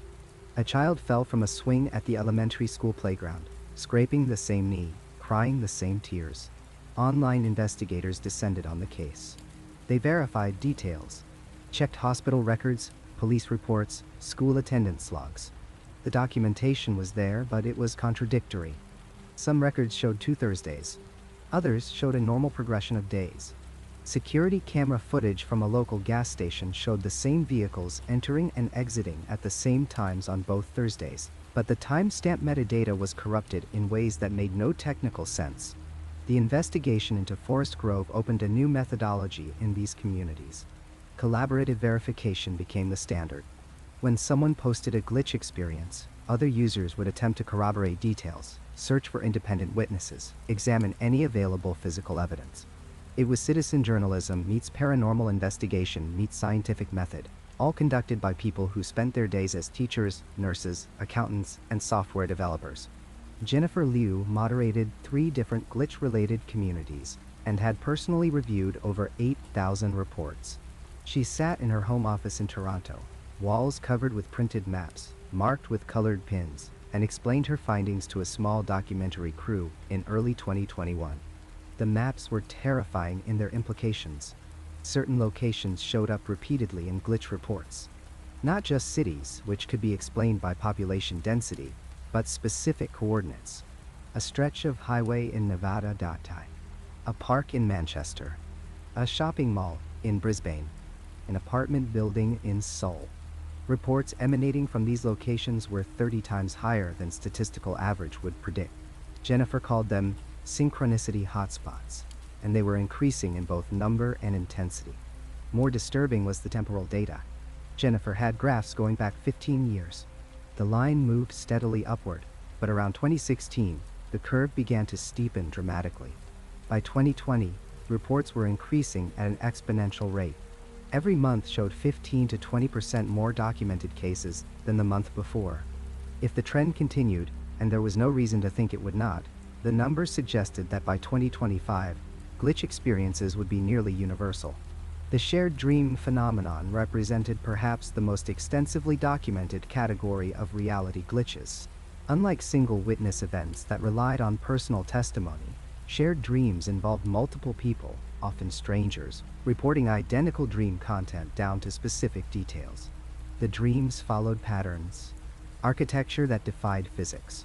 Speaker 1: A child fell from a swing at the elementary school playground, scraping the same knee, crying the same tears. Online investigators descended on the case. They verified details, checked hospital records, police reports, school attendance logs. The documentation was there, but it was contradictory. Some records showed 2 Thursdays. Others showed a normal progression of days. Security camera footage from a local gas station showed the same vehicles entering and exiting at the same times on both Thursdays, but the timestamp metadata was corrupted in ways that made no technical sense. The investigation into Forest Grove opened a new methodology in these communities. Collaborative verification became the standard. When someone posted a glitch experience, other users would attempt to corroborate details, search for independent witnesses, examine any available physical evidence. It was citizen journalism meets paranormal investigation meets scientific method, all conducted by people who spent their days as teachers, nurses, accountants, and software developers. Jennifer Liu moderated 3 different glitch-related communities and had personally reviewed over 8,000 reports. She sat in her home office in Toronto, walls covered with printed maps, marked with colored pins, and explained her findings to a small documentary crew in early 2021. The maps were terrifying in their implications. Certain locations showed up repeatedly in glitch reports. Not just cities, which could be explained by population density, but specific coordinates. A stretch of highway in Nevada, a park in Manchester, a shopping mall in Brisbane, an apartment building in Seoul. Reports emanating from these locations were 30 times higher than statistical average would predict. Jennifer called them synchronicity hotspots, and they were increasing in both number and intensity. More disturbing was the temporal data. Jennifer had graphs going back 15 years. The line moved steadily upward, but around 2016, the curve began to steepen dramatically. By 2020, reports were increasing at an exponential rate. Every month showed 15 to 20% more documented cases than the month before. If the trend continued, and there was no reason to think it would not, the numbers suggested that by 2025, glitch experiences would be nearly universal. The shared dream phenomenon represented perhaps the most extensively documented category of reality glitches. Unlike single witness events that relied on personal testimony, shared dreams involved multiple people, often strangers, reporting identical dream content down to specific details. The dreams followed patterns, architecture that defied physics.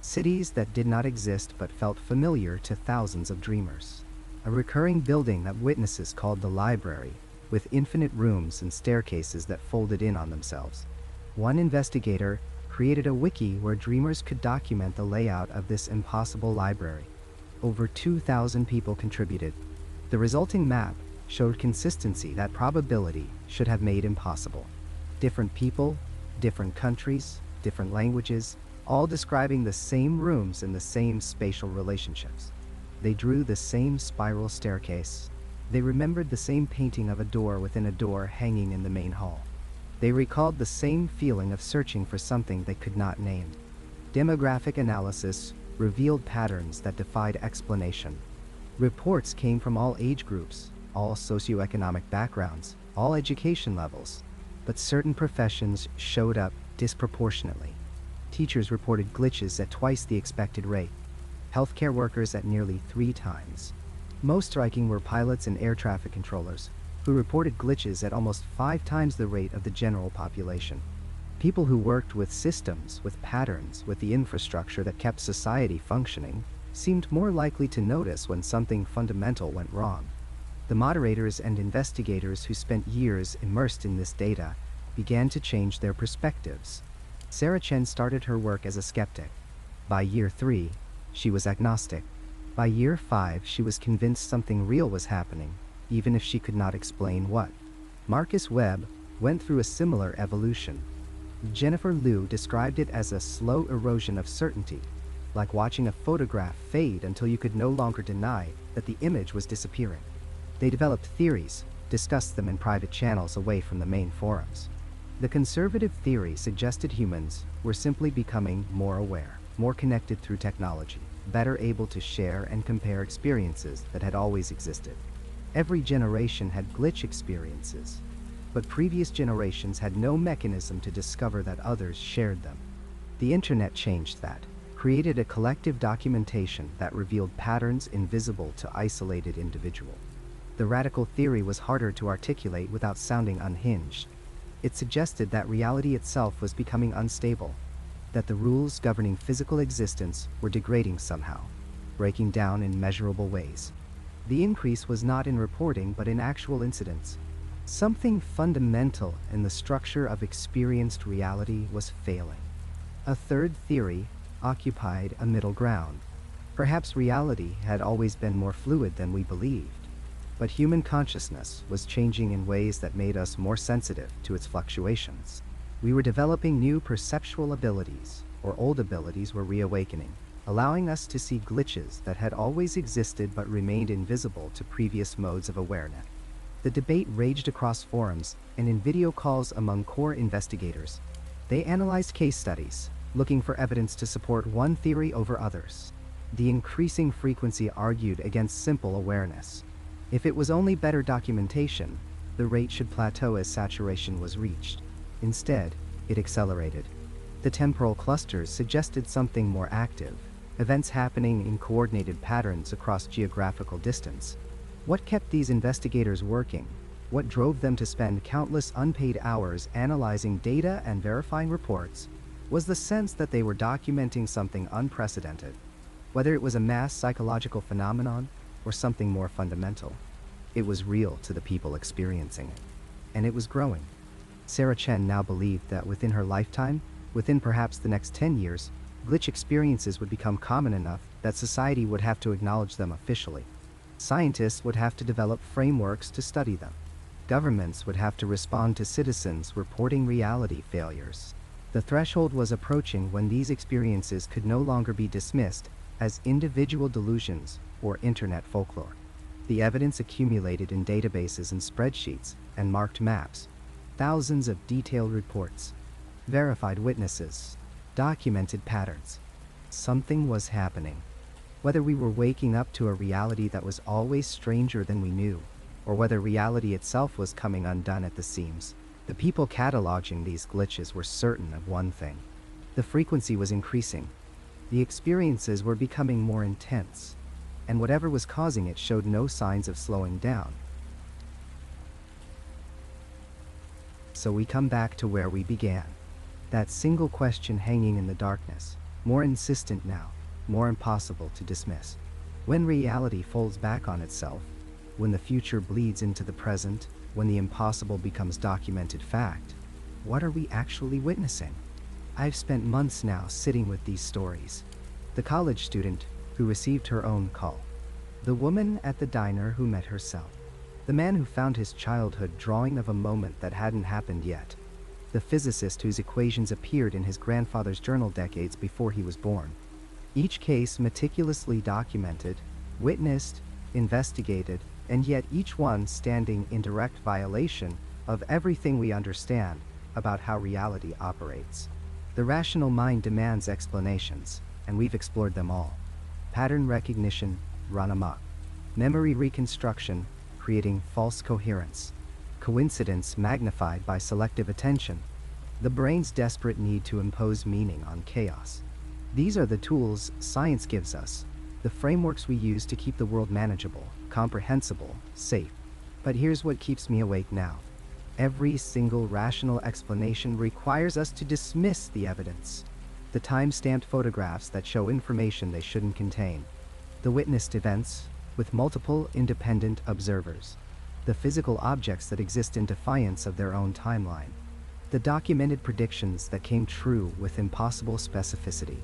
Speaker 1: Cities that did not exist but felt familiar to thousands of dreamers. A recurring building that witnesses called the library, with infinite rooms and staircases that folded in on themselves. One investigator created a wiki where dreamers could document the layout of this impossible library. Over 2,000 people contributed. The resulting map showed consistency that probability should have made impossible. Different people, different countries, different languages, all describing the same rooms and the same spatial relationships. They drew the same spiral staircase. They remembered the same painting of a door within a door hanging in the main hall. They recalled the same feeling of searching for something they could not name. Demographic analysis revealed patterns that defied explanation. Reports came from all age groups, all socioeconomic backgrounds, all education levels, but certain professions showed up disproportionately. Teachers reported glitches at twice the expected rate, healthcare workers at nearly 3 times. Most striking were pilots and air traffic controllers, who reported glitches at almost 5 times the rate of the general population. People who worked with systems, with patterns, with the infrastructure that kept society functioning, seemed more likely to notice when something fundamental went wrong. The moderators and investigators who spent years immersed in this data began to change their perspectives. Sarah Chen started her work as a skeptic. By year 3, she was agnostic. By year 5, she was convinced something real was happening, even if she could not explain what. Marcus Webb went through a similar evolution. Jennifer Liu described it as a slow erosion of certainty, like watching a photograph fade until you could no longer deny that the image was disappearing. They developed theories, discussed them in private channels away from the main forums. The conservative theory suggested humans were simply becoming more aware, more connected through technology, better able to share and compare experiences that had always existed. Every generation had glitch experiences, but previous generations had no mechanism to discover that others shared them. The internet changed that, created a collective documentation that revealed patterns invisible to isolated individuals. The radical theory was harder to articulate without sounding unhinged. It suggested that reality itself was becoming unstable, that the rules governing physical existence were degrading somehow, breaking down in measurable ways. The increase was not in reporting but in actual incidents. Something fundamental in the structure of experienced reality was failing. A third theory occupied a middle ground. Perhaps reality had always been more fluid than we believed. But human consciousness was changing in ways that made us more sensitive to its fluctuations. We were developing new perceptual abilities, or old abilities were reawakening, allowing us to see glitches that had always existed but remained invisible to previous modes of awareness. The debate raged across forums and in video calls among core investigators. They analyzed case studies, looking for evidence to support one theory over others. The increasing frequency argued against simple awareness. If it was only better documentation, the rate should plateau as saturation was reached. Instead, it accelerated. The temporal clusters suggested something more active, events happening in coordinated patterns across geographical distance. What kept these investigators working? What drove them to spend countless unpaid hours analyzing data and verifying reports was the sense that they were documenting something unprecedented, whether it was a mass psychological phenomenon or something more fundamental. It was real to the people experiencing it, and it was growing. Sarah Chen now believed that within her lifetime, within perhaps the next 10 years, glitch experiences would become common enough that society would have to acknowledge them officially. Scientists would have to develop frameworks to study them. Governments would have to respond to citizens reporting reality failures. The threshold was approaching when these experiences could no longer be dismissed as individual delusions or internet folklore. The evidence accumulated in databases and spreadsheets and marked maps, thousands of detailed reports, verified witnesses, documented patterns. Something was happening. Whether we were waking up to a reality that was always stranger than we knew, or whether reality itself was coming undone at the seams, the people cataloging these glitches were certain of one thing. The frequency was increasing. The experiences were becoming more intense, and whatever was causing it showed no signs of slowing down. So we come back to where we began. That single question hanging in the darkness. more insistent now, more impossible to dismiss. When reality folds back on itself, when the future bleeds into the present, when the impossible becomes documented fact, what are we actually witnessing? I've spent months now sitting with these stories. The college student who received her own call. The woman at the diner who met herself. The man who found his childhood drawing of a moment that hadn't happened yet. The physicist whose equations appeared in his grandfather's journal decades before he was born. Each case meticulously documented, witnessed, investigated, and yet each one standing in direct violation of everything we understand about how reality operates. The rational mind demands explanations, and we've explored them all. Pattern recognition, run amok. Memory reconstruction, creating false coherence. Coincidence magnified by selective attention. The brain's desperate need to impose meaning on chaos. These are the tools science gives us, the frameworks we use to keep the world manageable, comprehensible, safe. But here's what keeps me awake now. Every single rational explanation requires us to dismiss the evidence. The time-stamped photographs that show information they shouldn't contain. The witnessed events, with multiple independent observers. The physical objects that exist in defiance of their own timeline. The documented predictions that came true with impossible specificity.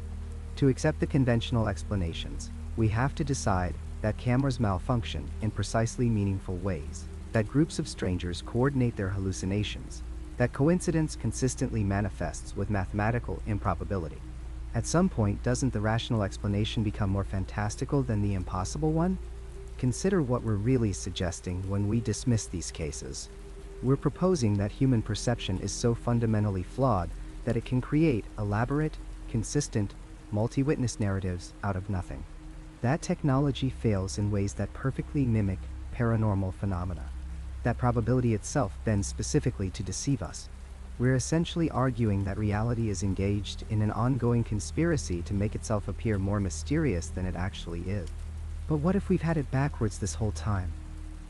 Speaker 1: To accept the conventional explanations, we have to decide that cameras malfunction in precisely meaningful ways, that groups of strangers coordinate their hallucinations, that coincidence consistently manifests with mathematical improbability. At some point, doesn't the rational explanation become more fantastical than the impossible one? Consider what we're really suggesting when we dismiss these cases. We're proposing that human perception is so fundamentally flawed that it can create elaborate, consistent, multi-witness narratives out of nothing. That technology fails in ways that perfectly mimic paranormal phenomena. That probability itself bends specifically to deceive us. We're essentially arguing that reality is engaged in an ongoing conspiracy to make itself appear more mysterious than it actually is. But what if we've had it backwards this whole time?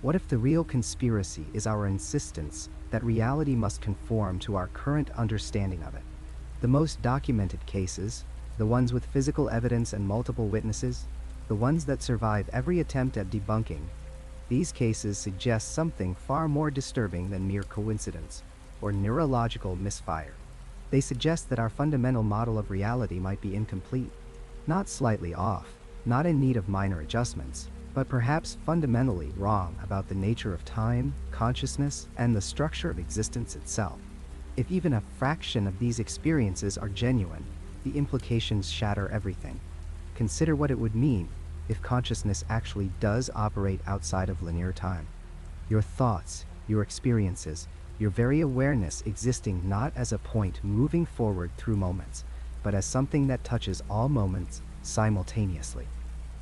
Speaker 1: What if the real conspiracy is our insistence that reality must conform to our current understanding of it? The most documented cases, the ones with physical evidence and multiple witnesses, the ones that survive every attempt at debunking, these cases suggest something far more disturbing than mere coincidence or neurological misfire. They suggest that our fundamental model of reality might be incomplete, not slightly off, not in need of minor adjustments, but perhaps fundamentally wrong about the nature of time, consciousness, and the structure of existence itself. If even a fraction of these experiences are genuine, the implications shatter everything. Consider what it would mean if consciousness actually does operate outside of linear time. Your thoughts, your experiences, your very awareness existing not as a point moving forward through moments, but as something that touches all moments simultaneously.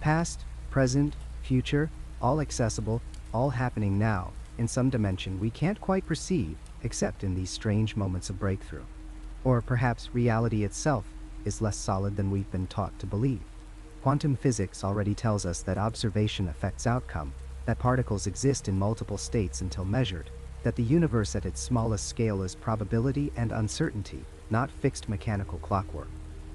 Speaker 1: Past, present, future, all accessible, all happening now, in some dimension we can't quite perceive except in these strange moments of breakthrough. Or perhaps reality itself is less solid than we've been taught to believe. Quantum physics already tells us that observation affects outcome, that particles exist in multiple states until measured, that the universe at its smallest scale is probability and uncertainty, not fixed mechanical clockwork.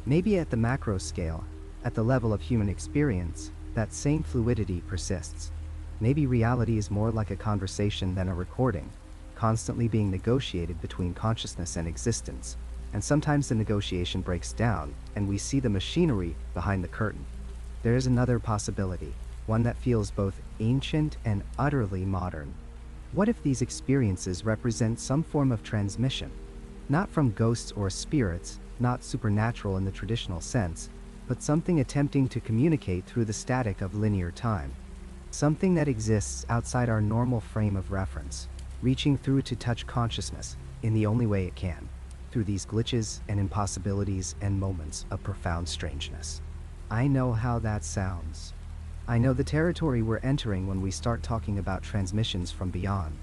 Speaker 1: Maybe at the macro scale, at the level of human experience, that same fluidity persists. Maybe reality is more like a conversation than a recording, constantly being negotiated between consciousness and existence, and sometimes the negotiation breaks down and we see the machinery behind the curtain. There is another possibility, one that feels both ancient and utterly modern. What if these experiences represent some form of transmission? Not from ghosts or spirits, not supernatural in the traditional sense, but something attempting to communicate through the static of linear time. Something that exists outside our normal frame of reference, reaching through to touch consciousness in the only way it can, through these glitches and impossibilities and moments of profound strangeness. I know how that sounds. I know the territory we're entering when we start talking about transmissions from beyond.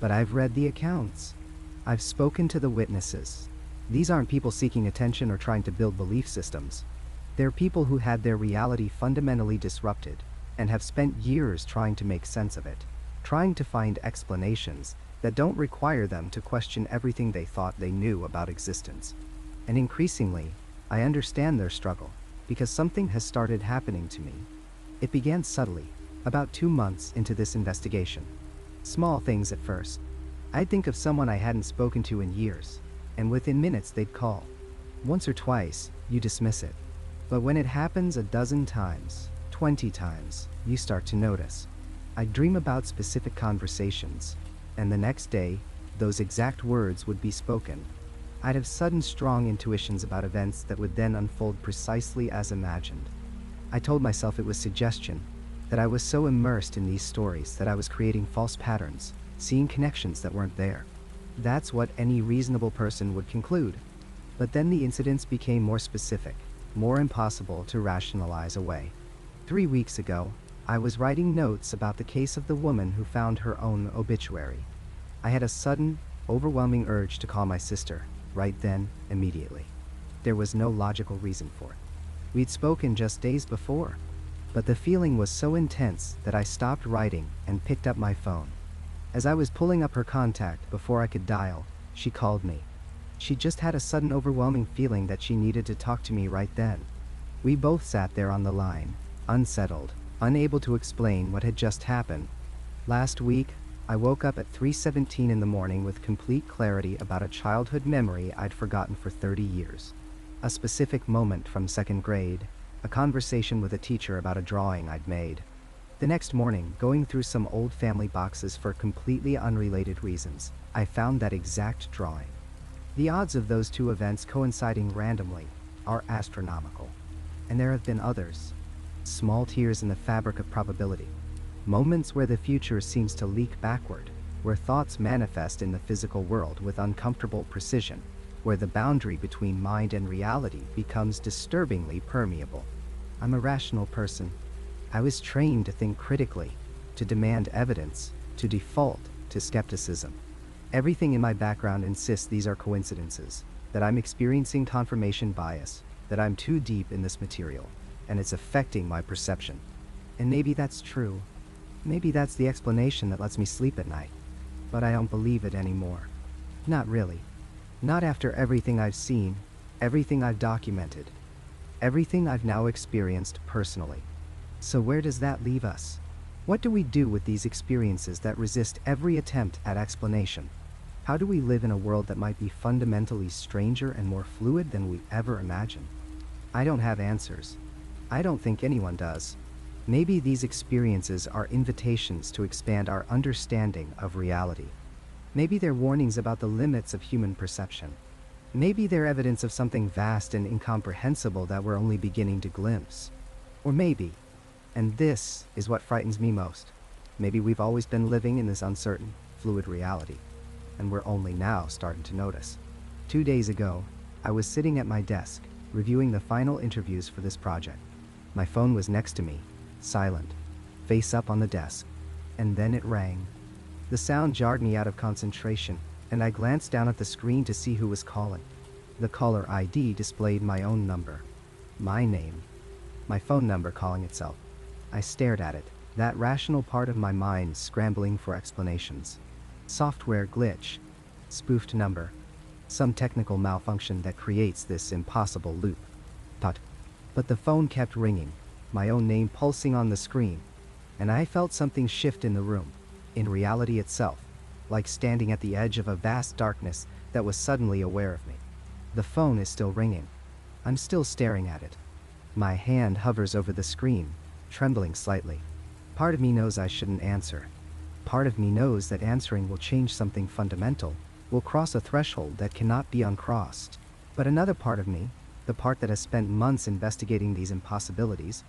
Speaker 1: But I've read the accounts. I've spoken to the witnesses. These aren't people seeking attention or trying to build belief systems. They're people who had their reality fundamentally disrupted and have spent years trying to make sense of it, trying to find explanations that don't require them to question everything they thought they knew about existence. And increasingly, I understand their struggle, because something has started happening to me. It began subtly, about 2 months into this investigation. Small things at first. I'd think of someone I hadn't spoken to in years, and within minutes they'd call. Once or twice, you dismiss it. But when it happens a dozen times, 20 times, you start to notice. I'd dream about specific conversations, and the next day, those exact words would be spoken. I'd have sudden strong intuitions about events that would then unfold precisely as imagined. I told myself it was suggestion, that I was so immersed in these stories that I was creating false patterns, seeing connections that weren't there. That's what any reasonable person would conclude. But then the incidents became more specific, more impossible to rationalize away. 3 weeks ago, I was writing notes about the case of the woman who found her own obituary. I had a sudden, overwhelming urge to call my sister, right then, immediately. There was no logical reason for it. We'd spoken just days before, but the feeling was so intense that I stopped writing and picked up my phone. As I was pulling up her contact before I could dial, she called me. She just had a sudden overwhelming feeling that she needed to talk to me right then. We both sat there on the line, unsettled, unable to explain what had just happened. Last week, I woke up at 3:17 in the morning with complete clarity about a childhood memory I'd forgotten for 30 years. A specific moment from 2nd grade, a conversation with a teacher about a drawing I'd made. The next morning, going through some old family boxes for completely unrelated reasons, I found that exact drawing. The odds of those two events coinciding randomly are astronomical. And there have been others. Small tears in the fabric of probability. Moments where the future seems to leak backward, where thoughts manifest in the physical world with uncomfortable precision, where the boundary between mind and reality becomes disturbingly permeable. I'm a rational person. I was trained to think critically, to demand evidence, to default to skepticism. Everything in my background insists these are coincidences, that I'm experiencing confirmation bias, that I'm too deep in this material, and it's affecting my perception. And maybe that's true. Maybe that's the explanation that lets me sleep at night. But I don't believe it anymore. Not really. Not after everything I've seen, everything I've documented, everything I've now experienced personally. So where does that leave us? What do we do with these experiences that resist every attempt at explanation? How do we live in a world that might be fundamentally stranger and more fluid than we ever imagined? I don't have answers. I don't think anyone does. Maybe these experiences are invitations to expand our understanding of reality. Maybe they're warnings about the limits of human perception. Maybe they're evidence of something vast and incomprehensible that we're only beginning to glimpse. Or maybe, and this is what frightens me most, maybe we've always been living in this uncertain, fluid reality, and we're only now starting to notice. 2 days ago, I was sitting at my desk, reviewing the final interviews for this project. My phone was next to me, silent, face up on the desk, and then it rang. The sound jarred me out of concentration, and I glanced down at the screen to see who was calling. The caller ID displayed my own number, my name, my phone number calling itself. I stared at it, that rational part of my mind scrambling for explanations. Software glitch, spoofed number, some technical malfunction that creates this impossible loop. Tut. But the phone kept ringing, my own name pulsing on the screen, and I felt something shift in the room, in reality itself, like standing at the edge of a vast darkness that was suddenly aware of me. The phone is still ringing. I'm still staring at it. My hand hovers over the screen, trembling slightly. Part of me knows I shouldn't answer. Part of me knows that answering will change something fundamental, will cross a threshold that cannot be uncrossed. But another part of me, the part that has spent months investigating these impossibilities,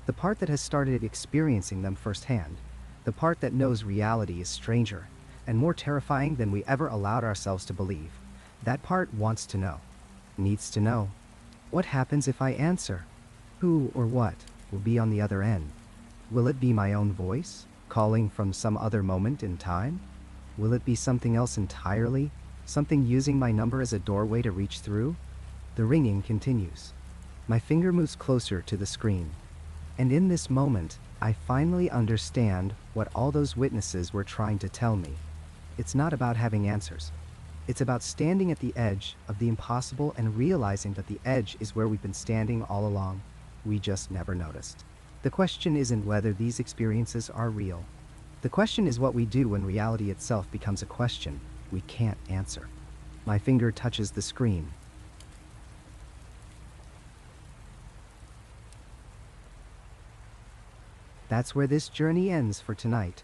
Speaker 1: the part that has started experiencing them firsthand, the part that knows reality is stranger and more terrifying than we ever allowed ourselves to believe, that part wants to know, needs to know. What happens if I answer? Who or what will be on the other end? Will it be my own voice, calling from some other moment in time? Will it be something else entirely, something using my number as a doorway to reach through? The ringing continues. My finger moves closer to the screen. And in this moment, I finally understand what all those witnesses were trying to tell me. It's not about having answers. It's about standing at the edge of the impossible and realizing that the edge is where we've been standing all along. We just never noticed. The question isn't whether these experiences are real. The question is what we do when reality itself becomes a question we can't answer. My finger touches the screen. That's where this journey ends for tonight.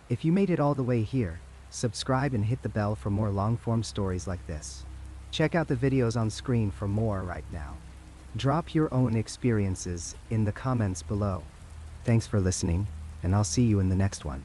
Speaker 1: If you made it all the way here, subscribe and hit the bell for more long-form stories like this. Check out the videos on screen for more right now. Drop your own experiences in the comments below. Thanks for listening, and I'll see you in the next one.